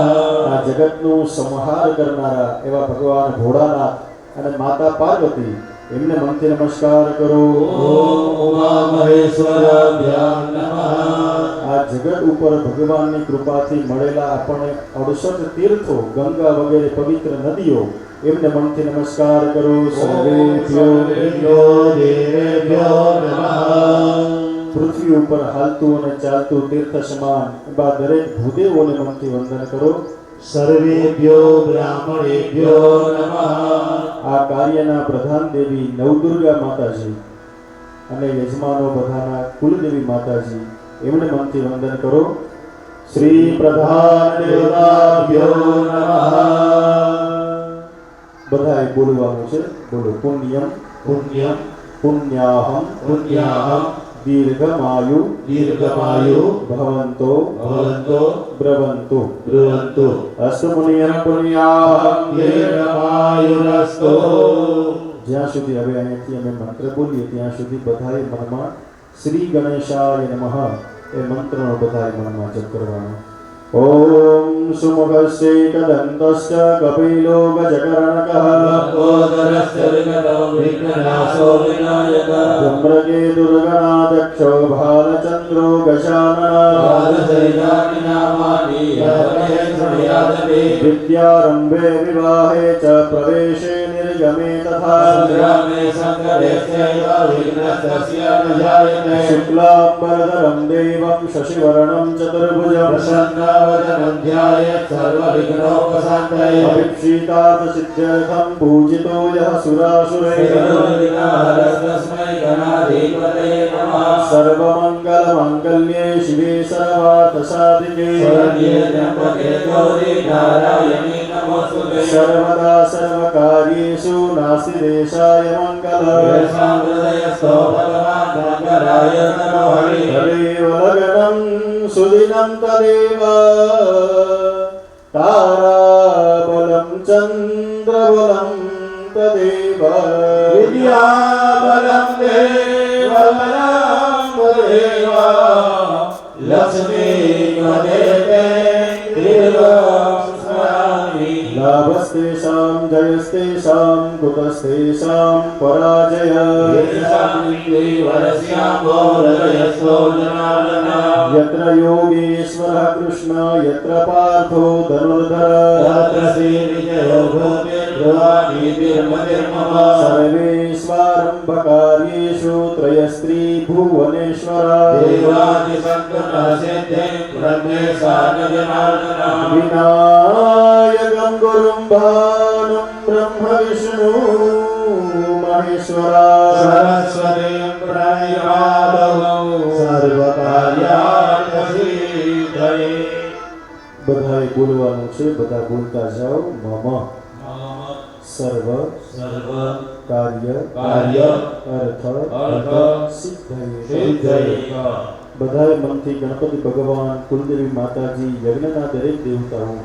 આ જગતનું સંહાર કરનારા એવા ભગવાન ભોળાનાથ અને માતા પાર્વતી એમને મનથી નમસ્કાર કરો. ઓમ ઉમા મહેશ્વરાભ્યો નમઃ. આ જગત ઉપર ભગવાનની કૃપાથી મળેલા આપણને 68 તીર્થો, ગંગા વગેરે પવિત્ર નદીઓ એમને મનથી નમસ્કાર કરો. સર્વેભ્યો દેવેભ્યો નમઃ. પૃથ્વી ઉપર હાલતું અને ચાલતું તીર્થ સમાન એવા દરેક ભૂદેવોને મનથી વંદન કરો. સર્વેભ્યો બ્રાહ્મણેભ્યો નમઃ. આ કાર્યના પ્રધાન દેવી નવદુર્ગા માતાજી અને યજમાનો બધાના કુલદેવી માતાજી એમને મનથી વંદન કરો. શ્રી પ્રધાન દેવતાભ્યો નમઃ. બધાએ બોલવાનું છે. બોલો. પુણ્યમ પુણ્યમ પુણ્યાહમ પુણ્યાહમ દીર્ઘમાયુ દીર્ઘમાયુ ભવન્તો ભવન્તો બ્રવન્તુ. બ્રુવન્તુ અસ્તુ પુણ્યમ પુણ્યાહમ દીર્ઘમાયુરસ્તુ. જ્યાં સુધી હવે અહીંયાથી અમે મંત્ર બોલીએ ત્યાં સુધી બધાએ મનમાં શ્રી ગણેશાય નમઃ એ મંત્રનો બધાએ મનમાં જપ કરવાનો. ઓમ સુમુખસ્યૈકદંતશ્ચ કપિલો ગજકર્ણકઃ લંબોદરસ્ય વિઘ્નો વિઘ્નનાશો વિનાયકઃ ધૂમ્રકે દુર્ગણાદક્ષો ભાલચંદ્રો ગજાનનઃ બાલશૈલાનિનામાનિ યત્રે શૃણ્યાદપી વિદ્યારંભે વિવાહે ચ પ્રવેશે નિર્ગમે તથા સંગ્રામે સંકટેસ્યૈવ વિઘ્નસ્તસ્ય ન જાયતે શુક્લાંબરધરં દેવં શશિવર્ણં ચતુર્ભુજં પ્રસન્નવદनं ધ્યાયેत् સર્વવિઘ્નોપશાन्तये અભિક્ષિતાર્થસિદ્ધ્યર્થં પૂજિતો યઃ સુરાસુરૈः સર્વવિઘ્નહરસ્તસ્मै ગણાધિપતये નમઃ સર્વમંગલમાંગલ્યે શિવે સર્વાર્થસાધિકે શરણ્યે ત્ર્યંબકે ગૌરી નારાયણી નમોસ્તુતે સર્વદા સર્વકાર્યેષુ નાસ્તિ દેશાય મંગલઃ યેષાં હૃદયસ્થો ભગવાन् મંગલાય નમો હરિ તદેવ લગ્नं સુદિनं તદેવ તારાબलं ચંદ્રબलं તદેવ વિદ્યાબલં દેવબલં દેવ લક્ષ્મીપદે દેવં સ્મરામિ લાભસ્તેષાં જયસ્તેષાં કૃતસ્તેષાં પરાજય યેષાં વરસ્યામ્ભો હૃદયસ્થો જનાર્દનઃ યત્ર યોગેશ્વરઃ કૃષ્ણ યત્ર પાર્થો ધનુર્ધર તત્ર શ્રી વિજયો ભૂતિર્ભુવાનીતિર્મતિર્મમ સર્વેષ્વારંભકાર્યેષુ ત્રયસ્ત્રી ભુવનેશ્વર દેવાદિસંકટઃ સિદ્ધિં બ્રહ્મેશાન જનાર્દનઃ વિનાયકં ગુરું ભાનું બ્રહ્મ વિષ્ણુ મહેશ્વરા સરસ્વતીં પ્રણયામો સર્વકાર્યાર્થસિદ્ધયે બધાએ બોલવાનું છે. બધા બોલતા જાઓ. મમ સર્વ કાર્ય અર્થ સિદ્ધયે. બધાએ મનથી ગણપતિ ભગવાન, કુલદેવી માતાજી, યજ્ઞના દરેક દેવતાઓ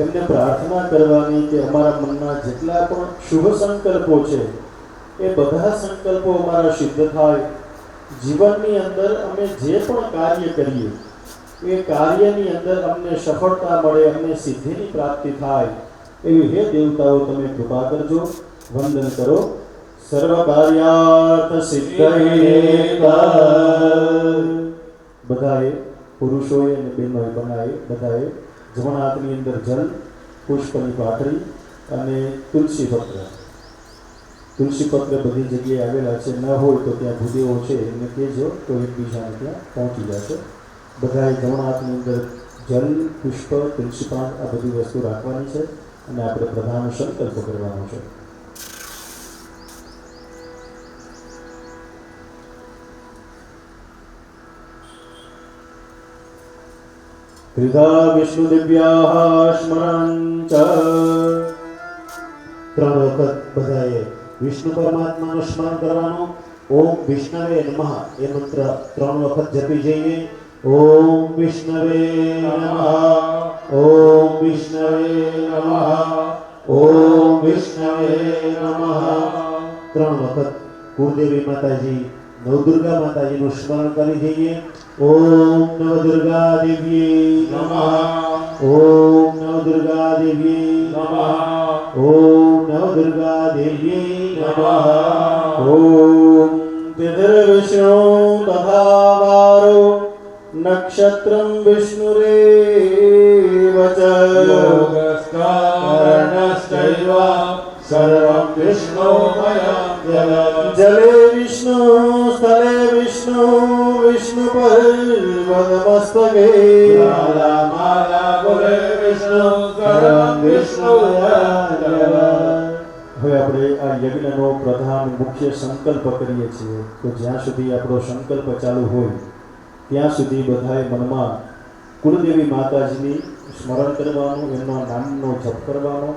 એમને પ્રાર્થના કરવાની કે અમારા મનના જેટલા પણ શુભ સંકલ્પો છે એ બધા સંકલ્પો અમારા સિદ્ધ થાય. જીવનની અંદર અમે જે પણ કાર્ય કરીએ એ કાર્યની અંદર અમને સફળતા મળે, અમને સિદ્ધિની પ્રાપ્તિ થાય એવી હે દેવતાઓ તમે કૃપા કરજો. વંદન કરો. સર્વ કાર્યાર્થ સિદ્ધયે. બધાએ પુરુષોએ અને બહેનોએ બનાવે બધાએ જમણા હાથની અંદર જલ, પુષ્પની પાથરી અને તુલસી પત્ર બધી જગ્યાએ આવેલા છે. ન હોય તો ત્યાં ભૂદેવો છે એમને કહેજો તો એકબીજાને ત્યાં પહોંચી જશે. બધાએ જમણા હાથની અંદર જલ, પુષ્પ, તુલસી પાન આ બધી વસ્તુ રાખવાની છે અને આપણે પ્રધાન સંકલ્પ કરવાનો છે. ત્રિધા વિષ્ણુ દિવ્યાઃ સ્મરં ચ. ત્રણ વખત બધાએ વિષ્ણુ પરમાત્માનું સ્મરણ કરવાનું. ઓમ વિષ્ણવે નમઃ એ મંત્ર ત્રણ વખત જપી જઈએ. ઓમ વિષ્ણવે નમઃ, ઓમ વિષ્ણવે નમઃ, ઓમ વિષ્ણવે નમઃ. ત્રણ વખત કુળદેવી માતાજી, નવદુર્ગા માતાજીનું સ્મરણ કરી જઈએ. ઓમ નવદુર્ગા દેવી નમઃ, ઓમ નવદુર્ગા દેવી નમઃ, ઓમ નવદુર્ગા દેવી નમઃ. ઓમ તિર્વિષ્ણુ તથા વારો નક્ષત્રમ વિષ્ણુરેવ ચ. યોગસ્કારણશ્ચૈવ સર્વં વિષ્ણુમયં જગत्. જલે વિષ્ણુ સ્થલે વિષ્ણુ વિષ્ણુ પર્વતમસ્તકે. માલા માલા ગુરે વિષ્ણુ સર્વં વિષ્ણુમયં જગत्. હવે આપણે આ યજ્ઞનો પ્રધાન મુખ્ય સંકલ્પ કરીએ છીએ. તો જ્યાં સુધી આપણો સંકલ્પ ચાલુ હોય ત્યાં સુધી બધાએ મનમાં કુળદેવી માતાજીની સ્મરણ કરવાનું, એમના નામનો જપ કરવાનો.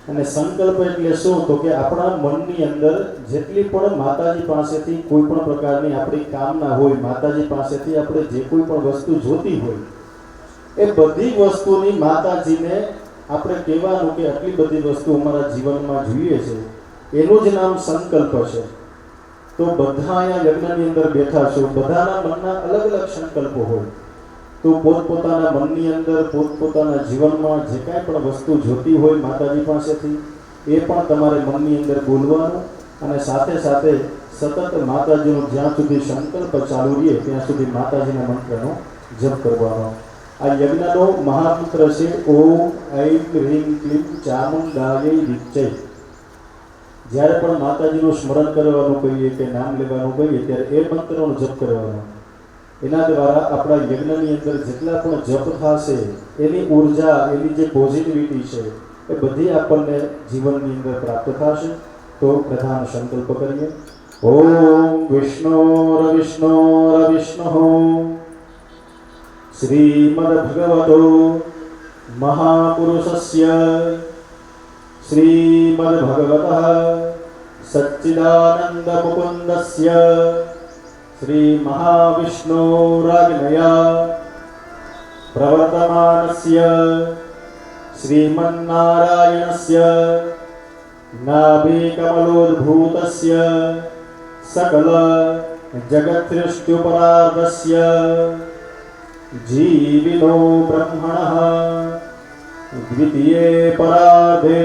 અને સંકલ્પ એટલે શું? તો કે આપણા મનની અંદર જેટલી પણ માતાજી પાસેથી કોઈ પણ પ્રકારની આપણી કામના હોય, માતાજી પાસેથી આપણે જે કોઈ પણ વસ્તુ જોતી હોય, એ બધી વસ્તુની માતાજીને આપણે કહેવાનું કે આટલી બધી વસ્તુ અમારા જીવનમાં જોઈએ છે, એનું જ નામ સંકલ્પ છે. તો બધા અહીંયા યજ્ઞની અંદર બેઠા છો, બધાના મનના અલગ અલગ સંકલ્પો હોય. તો પોતપોતાના મનની અંદર પોતપોતાના જીવનમાં જે કાંઈ પણ વસ્તુ જોતી હોય માતાજી પાસેથી, એ પણ તમારે મનની અંદર બોલવાનું. અને સાથે સાથે સતત માતાજીનો જ્યાં સુધી સંકલ્પ ચાલુ રહે ત્યાં સુધી માતાજીના મંત્રનો જપ કરવાનો. આ યજ્ઞનો મહામંત્ર છે ઓમ ઐં હ્રીં ક્લીં ચામુંડાય વિચ્ચય. જ્યારે પણ માતાજીનું સ્મરણ કરવાનું કહીએ કે નામ લેવાનું કહીએ ત્યારે એ મંત્રનો જપ કરવાનો. એના દ્વારા આપણા યજ્ઞની અંદર જેટલા પણ જપ થશે એની ઉર્જા, એની જે પોઝિટિવિટી છે એ બધી આપણને જીવનની અંદર પ્રાપ્ત થશે. તો પ્રધાન સંકલ્પ કરીએ. ઓમ વિષ્ણોર્વિષ્ણોર્વિષ્ણુ શ્રીમદ્ભગવતો મહાપુરુષસ્ય શ્રીમદ્ભગવતઃ સચ્ચિદાનંદ મુકુંદસ્ય શ્રી મહાવિષ્ણુરાજ્ઞયા પ્રવર્તમાનસ્ય શ્રીમન્નારાયણસ્ય નાભિકમલોદ્ભૂતસ્ય સકલ જગત્સૃષ્ટ્યુપરાર્ધસ્ય જીવિનો બ્રહ્મણઃ દ્વિતીये પરાર્ધે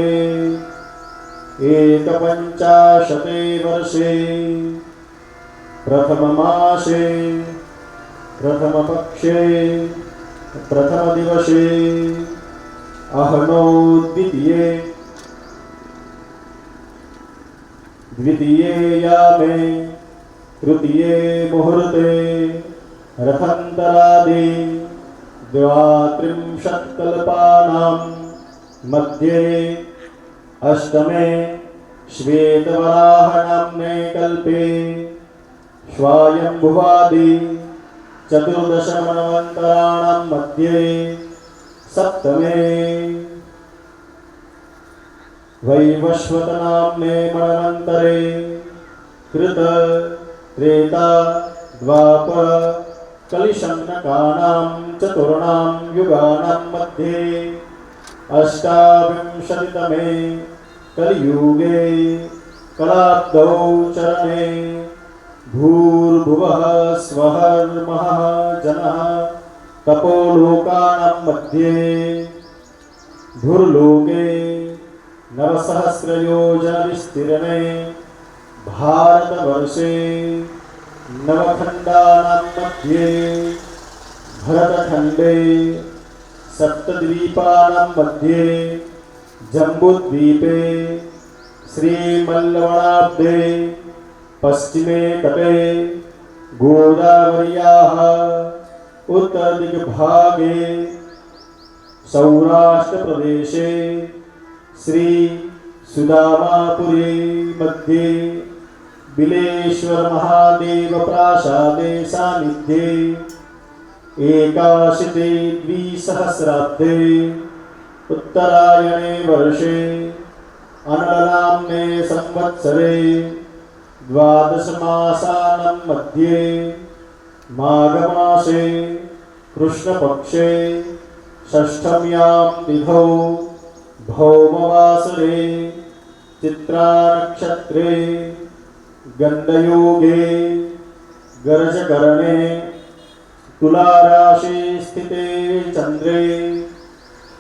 એકપંચાશતે વર્ષે પ્રથમ માસે પ્રથમ પક્ષે પ્રથમ દિવસે અહનો દ્વિતીये યામે તૃતીये મુહૂર્તે રથંતરાદિ द्वात्रिंशत्कल्पानां मध्ये अष्टमे श्वेतवराहनाम्ने कल्पे स्वायंभुवादि चतुर्दशमन्वन्तराणां मध्ये सप्तमे वैवस्वतनाम्ने मन्वन्तरे कृत त्रेता द्वापर कलिशङ्कानां चतुर्णां युगानां मध्ये अष्टाविंशतितमे कलियुगे कलाब्धौ चरणे भूर्भुवः स्वहर्मः जनः तपोलोकानां मध्ये भूर्लोके नवसहस्रयोजनविस्तीर्णे भारतवर्षे नवखण्डानां मध्ये भरतखण्डे सप्तद्वीपानां मध्ये जम्बूद्वीपे श्रीमल्लवणाब्दे पश्चिमे तटे गोदावर्याः उत्तरदिग्भागे सौराष्ट्रप्रदेशे श्री सुदामापुरी मध्ये बिलेश्वर महादेव प्रासादे सानिध्ये एकाशिते द्विसहस्राब्दे उत्तरायणे वर्षे अनलनाम्ने संवत्सरे द्वादशमासानां मध्ये माघमासे कृष्णपक्षे षष्ठम्यां तिथौ भौमवासरे चित्रानक्षत्रे गंडयोगे गर्जकरणे तुलाराशि स्थिते चंद्रे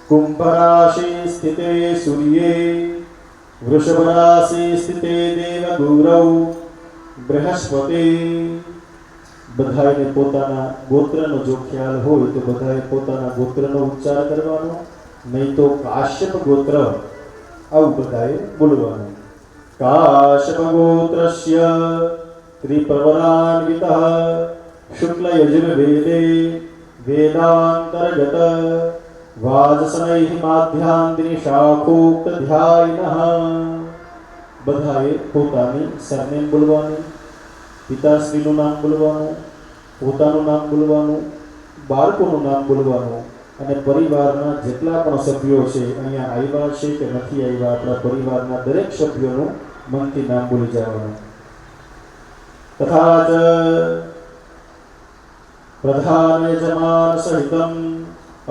कुंभराशि स्थिते सूर्ये वृषभराशि स्थिते देवगुरौ बृहस्पति. बधाए पोताना गोत्रनो जो ख्याल हो तो बधाए पोताना गोत्रनो उच्चार करवानो, नहीं तो काश्यप गोत्र आવું બધાએ બોલવાનું. काश्यपगोत्रस्य त्रिप्रवरान्वितः शुक्लयजुर्वेदे वेदान्तर्गत वाजसनैः माध्यान्तिनि शाखोक्तध्यायिनः. બધાએ પોતાની સરનેમ બોલવાની, પિતાશ્રીનું નામ બોલવાનું, પોતાનું નામ બોલવાનું, બાળકોનું નામ બોલવાનું અને પરિવારના જેટલા પણ સભ્યો છે અહીંયા આવ્યા છે કે નથી આવ્યા આપણા પરિવારના દરેક સભ્યોનું મનથી નામ બોલી જવાનું. તથા જ પ્રધાન યજમાન સહિતમ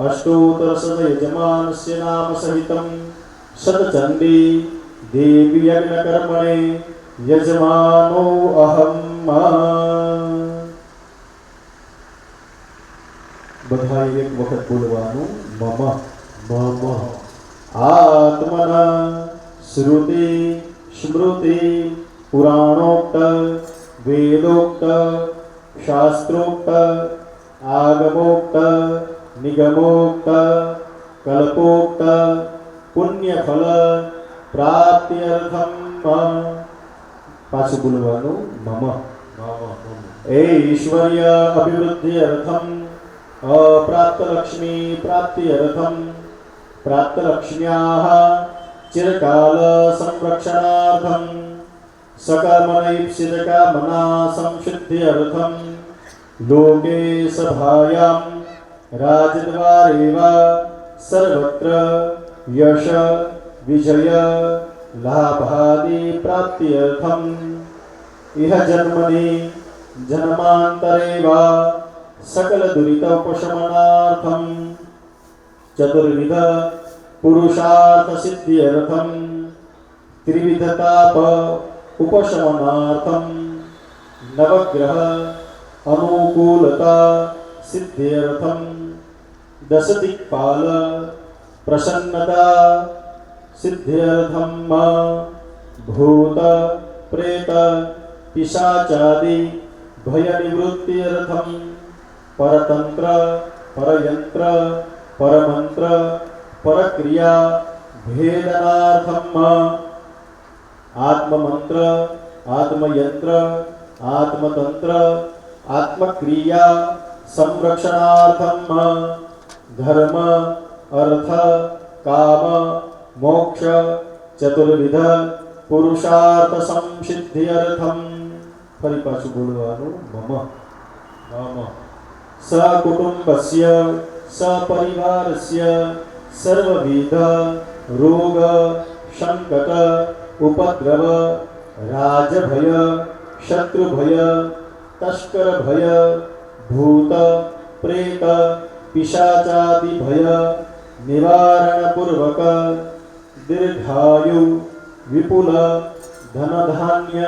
અષ્ટોત્તર સદ યજમાનસ્ય નામ સહિતમ સતચંડી દેવી યજ્ઞ કર્મણે યજમાનો અહમ. બધાએ એક વખત બોલવાનું મમ મમ. આત્મના શ્રુતિ સ્મૃતિ પુરાણોક્ત વેદોક્ત શાસ્ત્રોક્ત આગમોક્ત નિગમોક્ત કલ્પોક્ત પુણ્યફલ પ્રાપ્ત્યર્થમ. પાછું બોલવાનું મમ. ઐશ્વર્ય અભિવૃદ્ધ્યર્થમ અપ્રાપ્ત લક્ષ્મી પ્રાપ્ત્યર્થમ પ્રાપ્તલક્ષ્મ્યાઃ ચિરકાલ સંરક્ષણાર્થમ सकर्मणैप्सितकामना संशुद्ध्यर्थं लोके सभायां राजद्वारे वा सर्वत्र यश विजय लाभादि प्राप्त्यर्थं इह जन्मनि जन्मान्तरे वा सकल दुरितोपशमनार्थं चतुर्विध पुरुषार्थ सिद्ध्यर्थं त्रिविधताप उपशमनार्थं नवग्रह अनुकूलता सिद्ध्यर्थं दशदिक्पाल प्रसन्नता सिद्ध्यर्थं भूत प्रेत पिशाचादि भय निवृत्त्यर्थं परतंत्र परयंत्र परमंत्र परक्रिया भेदनार्थं आत्ममंत्र आत्मयंत्र आत्मतंत्र आत्मक्रिया संरक्षणार्थं धर्म अर्थ काम मोक्ष चतुर्विध पुरुषार्थ संसिद्ध्यर्थं. फरी पाछुं बोलवानुं मम मम. सकुटुंबस्य सपरिवारस्य सर्वविध रोग संकट उपद्रव राजभय शत्रुभय तस्कर भय भूत प्रेत पिशाचादि भय निवारण पूर्वक दीर्घायु विपुल धन धान्य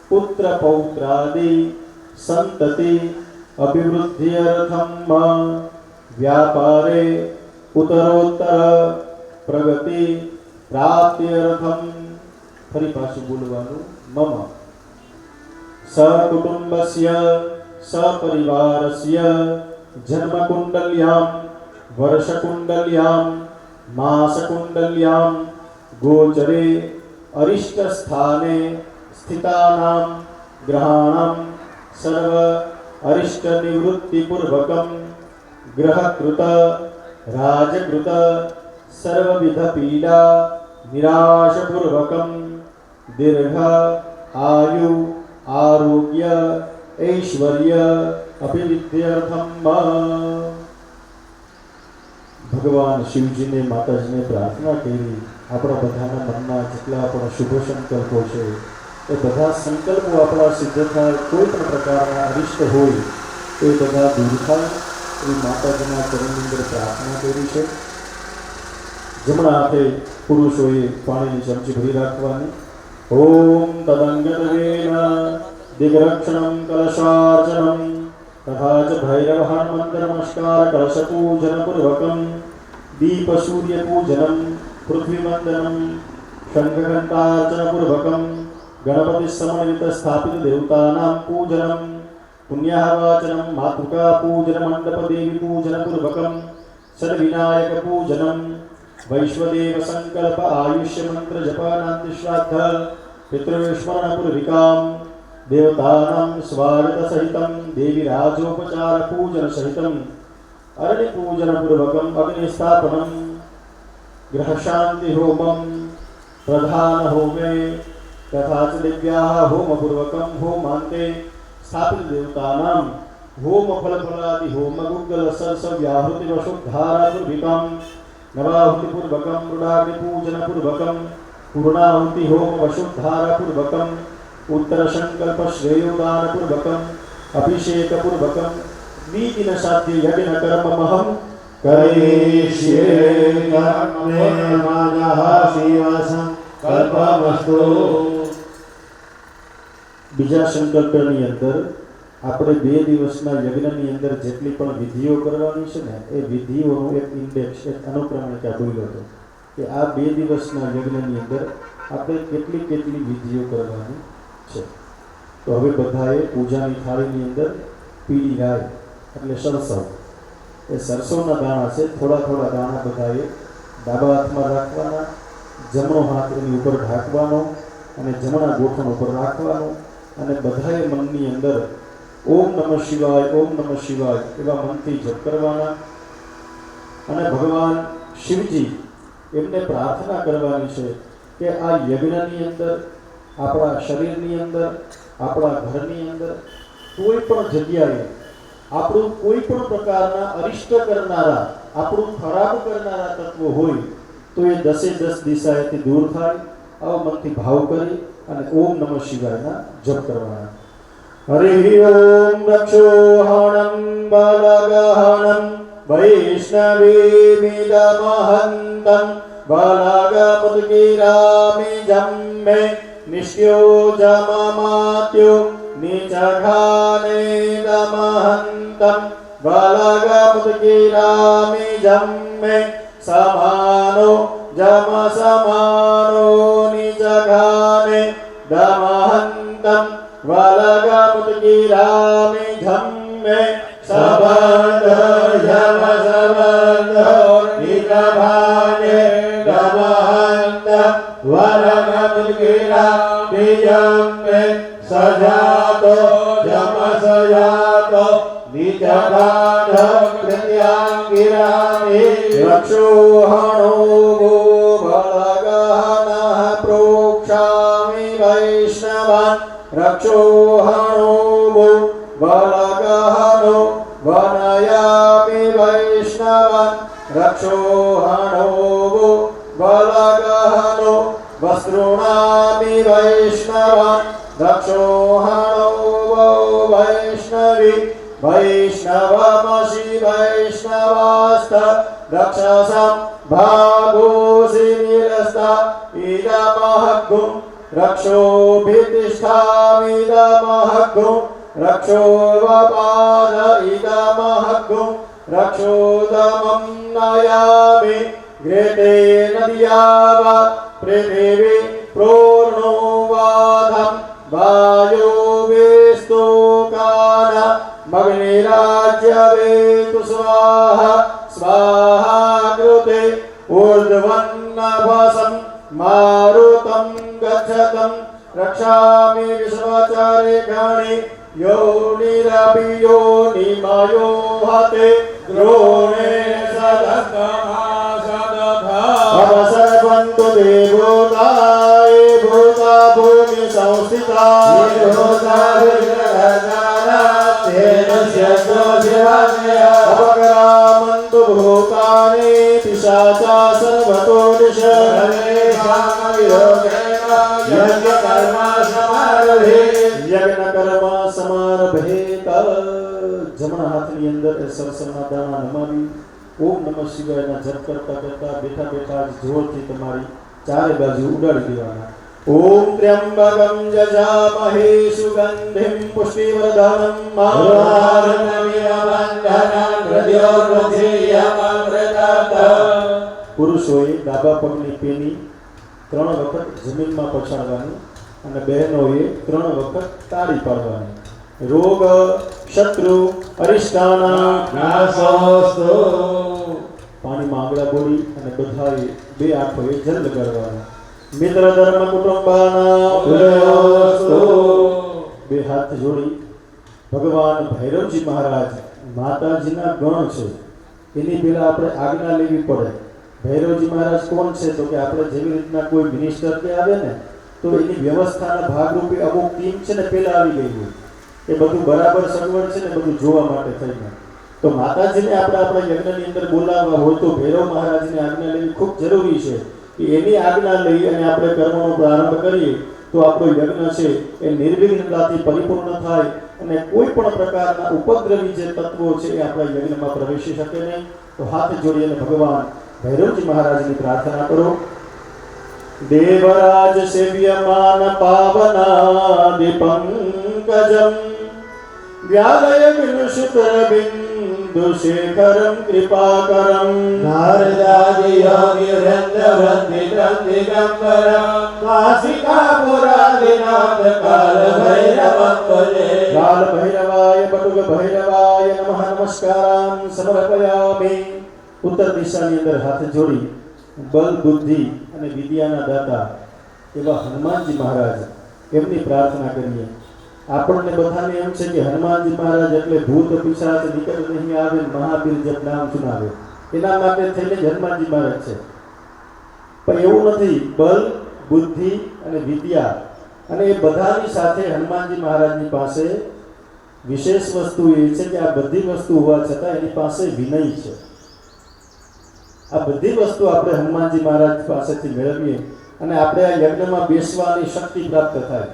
पुत्र पौत्रादि संतति अभिवृद्ध्यर्थं व्यापारे उत्तरोत्तर प्रगति प्राप्त्यर्थं. फरी पाछुं बोलवानुं मम. सकुटुंबस्य सपरिवारस्य जन्मकुंडल्यां वर्षकुंडल्यां मासकुंडल्यां गोचरे अरिष्टस्थाने स्थितानां ग्रहाणां सर्व अरिष्ट निवृत्तिपूर्वकं ग्रहकृत राजकृत सर्वविध पीडा निराशपूर्वकं दीर्घ आयु आरोग्य ऐश्वर्य अभिवृद्ध्यर्थं. भगवान शिवजी ने माताजी ने प्रार्थना करी. अपना बधाना मनना जेटला पण शुभ संकल्पो छे ए बधा संकल्पो आपणा सिद्ध थाय. कोई पण प्रकारना अरिष्ट होय तो ए बधा दूर थाय एवी माताजीना चरणनी अंदर प्रार्थना करी छे. जमणा हाथे पुरुषोए पाणीनी चमची भरी राखवानी. ओम तदंगतवेन दिग्रक्षणं कलशार्चनं तथा च भैरवहनुमन्त्र नमस्कार कलशपूजनपूर्वकं दीपसूर्यपूजनं पृथ्वीवन्दनं शङ्खघण्टार्चनपूर्वकं गणपतिसमन्वित स्थापित देवतानां पूजनं पुण्याहवाचनं मातृकापूजनमण्डपदेवीपूजनपूर्वकं षड्विनायकपूजनं वैश्वदेव संकल्प आयुष्य मंत्र जपानांति श्राद्ध पितृस्मरणपूर्विकां देवतानां स्वागत सहितं देवी राजोपचार पूजन सहितं अरण्य पूजन पूर्वकं अग्निस्थापनं ग्रह शांति होमं प्रधान होमे तथा च दिव्याः होम पूर्वकं होमान्ते स्थापित देवतानां होम फल फलादि होम गुग्गल सरस व्याहृति वशुद्धाराधुर्भिकं नवाहुति पूर्वकं मृडाग्नि पूजन पूर्वकं पूर्णाहुति होम वशुद्धार पूर्वकं उत्तर संकल्प श्रेयोदान पूर्वकं अभिषेक पूर्वकं नीतिन साध्य यज्ञ कर्म महं करिष्ये कर्मे मनः शिवसं कल्पमस्तु। બીજા સંકલ્પની અંદર આપણે 2 દિવસના યજ્ઞની અંદર જેટલી પણ વિધિઓ કરવાની છે ને એ વિધિઓનું એક ઇન્ડેક્સ એક અનુક્રમણિકા બોલ્યો હતો કે આ 2 દિવસના યજ્ઞની અંદર આપણે કેટલી કેટલી વિધિઓ કરવાની છે। તો હવે બધાએ પૂજાની થાળીની અંદર પીળી ગાય એટલે સરસવ એ સરસવના દાણા છે થોડા થોડા દાણા બધાએ ડાબા હાથમાં રાખવાના જમણો હાથ એની ઉપર ઢાંકવાનો અને જમણા ગોઠણ ઉપર રાખવાનો અને બધાએ મનની અંદર ઓમ નમઃ શિવાય એવા મનથી જપ કરવાના અને ભગવાન શિવજી એમને પ્રાર્થના કરવાની છે કે આ યજ્ઞની અંદર આપણા શરીરની અંદર આપણા ઘરની અંદર કોઈ પણ જગ્યાએ આપણું કોઈ પણ પ્રકારના અરિષ્ટ કરનારા આપણું ખરાબ કરનારા તત્વો હોય તો એ 10 દિશાએથી દૂર થાય। આવો મનથી ભાવ કરી અને ઓમ નમઃ શિવાયના જપ કરવાના। હરિ ઓમ રક્ષોહણં બલગહણં વૈષ્ણવીમિદમહન્तं બલગમુદ્ગિરામિ જમ્મે નિષ્યોજમમાત્યો निचघानेदमहन्तं बलगमुद्गिरामि जम्मे समानो जमसमानो निचघाने दमहन्तं बलगमुद्गिरामि जम्मे सबन्ध जमसबन्धो निजभाने दमहन्तं बलगमुद्गिरामि जम्मे सजातो जमसजातो निजगाढकृत्याङ्गिरामि रक्षोहणो गो बलगहनः प्रोक्षामि वैष्णवान् रक्षोहणो गो बलगहनो वनयामि वैष्णवान् रक्षोहणो गो बलगहनो वस्त्रुणामि वैष्णवान् रक्षोहणो वो वैष्णवी वैष्णवमसि वैष्णवास्त रक्षसं भागोऽसि निरस्ता इदमहग्गुं रक्षोभितिष्ठामिदमहग्गुं रक्षोवपाद इदमहग्गुं रक्षोदमं नयामि घृते नद्या वा पृथिवी प्रोर्णो वाधं वायो वेस्तोकान मग्निराज्यवेतु स्वाहा स्वाहा कृते ऊर्ध्वन्नभसं मारुतं गच्छतं रक्षामि विश्वचरेखाणि योनिरपि योनिमयो हते द्रोणेन सर्वन्तु देवताय भूता भूमि संस्थिता अपक्रामन्तु भूतानि पिशाचा सर्वतो दिश यज्ञ कर्म समारभेत जमणा हाथनी अंदर सरसवना दाना नमावी ओम नमः शिवायना जप करता करता बेठा बेठा जोरथी तमारी चारे बाजू उडाડી દેવાના। ओम त्र्यंबकं जजामहे सुगंधिं पुष्टिवर्धनं પુરુષોએ ડાબા પગની પેની 3 વખત જમીનમાં પછાડવાની અને બહેનોએ 3 વખત તાળી પાડવાની। રોગ શત્રુ અરિષ્ટાના નાશોસ્તુ પાણીમાં આંગળા બોળી અને બધાએ 2 આંખોએ જલ લગાડવાના। મિત્ર ધર્મ કુટુંબાના ઉદયોસ્તુ 2 હાથ જોડી ભગવાન ભૈરવજી મહારાજ માતાજીના ગણ છે એની પહેલા આપણે આજ્ઞા લેવી પડે। ભૈરવજી મહારાજ કોણ છે તો કે આપણે જેવી રીતના કોઈ મિનિસ્ટર કે આવે ને તો એની વ્યવસ્થાના ભાગરૂપે અમુક ટીમ છે ને પહેલા આવી ગઈ હોય એ બધું બરાબર સગવડ છે ને બધું જોવા માટે થઈને. તો માતાજીને આપણે આપણા યજ્ઞની અંદર બોલાવવા હોય તો ભૈરવ મહારાજની આજ્ઞા લેવી ખૂબ જરૂરી છે કે એની આજ્ઞા લઈ અને આપણે કર્મનો પ્રારંભ કરીએ તો આપણો યજ્ઞ છે એ નિર્વિઘ્નતાથી પરિપૂર્ણ થાય અને કોઈ પણ પ્રકારના ઉપદ્રવી જે તત્વો છે એ આપણા યજ્ઞમાં પ્રવેશી શકે નહીં. તો હાથ જોડીને ભગવાન ભૈરવજી મહારાજની પ્રાર્થના કરો. દેવરાજ સેવ્યમાન પાવનાદિ પંકજમ વ્યાલય વિનુષિતરબિંદુ શેખરમ કૃપાકરમ નારદાદિ યોગી વૃંદ વૃંદિતમ દિગંબરમ કાશિકાપુરાદિનાથ કાલ ભૈરવમ ભજે. કાલ ભૈરવાય બટુક ભૈરવાય નમઃ નમસ્કારાન સમર્પયામિ. ઉત્તર દિશાની અંદર હાથ જોડી બલ બુદ્ધિ અને વિદ્યાના દાતા એવા હનુમાનજી મહારાજ એમની પ્રાર્થના કરીએ. આપણને બધાને એમ છે કે હનુમાનજી મહારાજ એટલે ભૂત પિશાચ નિકટ નહીં આવે, મહાવીર જપ નામ સુનાવે, એના માટે થઈને જ હનુમાનજી મહારાજ છે. પણ એવું નથી. બલ બુદ્ધિ અને વિદ્યા અને એ બધાની સાથે હનુમાનજી મહારાજની પાસે વિશેષ વસ્તુ એ છે કે આ બધી વસ્તુ હોવા છતાં એની પાસે વિનય છે. આ બધી વસ્તુ આપણે હનુમાનજી મહારાજ પાસેથી મેળવીએ અને આપણે આ યજ્ઞમાં બેસવાની શક્તિ પ્રાપ્ત થાય.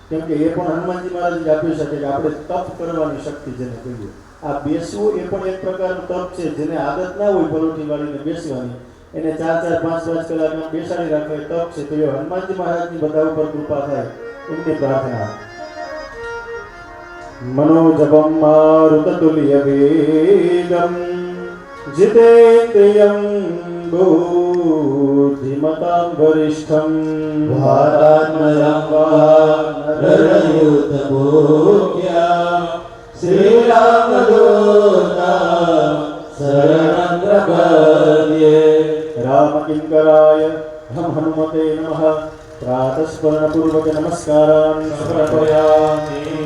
કેમ કે એ પણ હનુમાનજી મહારાજ આપી શકે કે આપણે તપ કરવાની શક્તિ જેને કહીએ. આ બેસવું એ પણ એક પ્રકારનું તપ છે. જેને આદત ના હોય પરોઠી વાળીને બેસવાની, એને 4-4, 5-5 કલાકમાં બેસાડી રાખે તપ છે. તો એ હનુમાનજી મહારાજની બધા ઉપર કૃપા થાય એમની પ્રાર્થના. મનોજવમ મારુતતુલ્ય વેગમ जितेन्द्रियं बुद्धिमतां वरिष्ठं भारतमयं वानरयुतमुख्यं श्रीरामदूतं शरणं प्रपद्ये. रामकिङ्कराय हनुमते नमः. प्रातस्मरणपूर्वक नमस्कारान् समर्पयामि.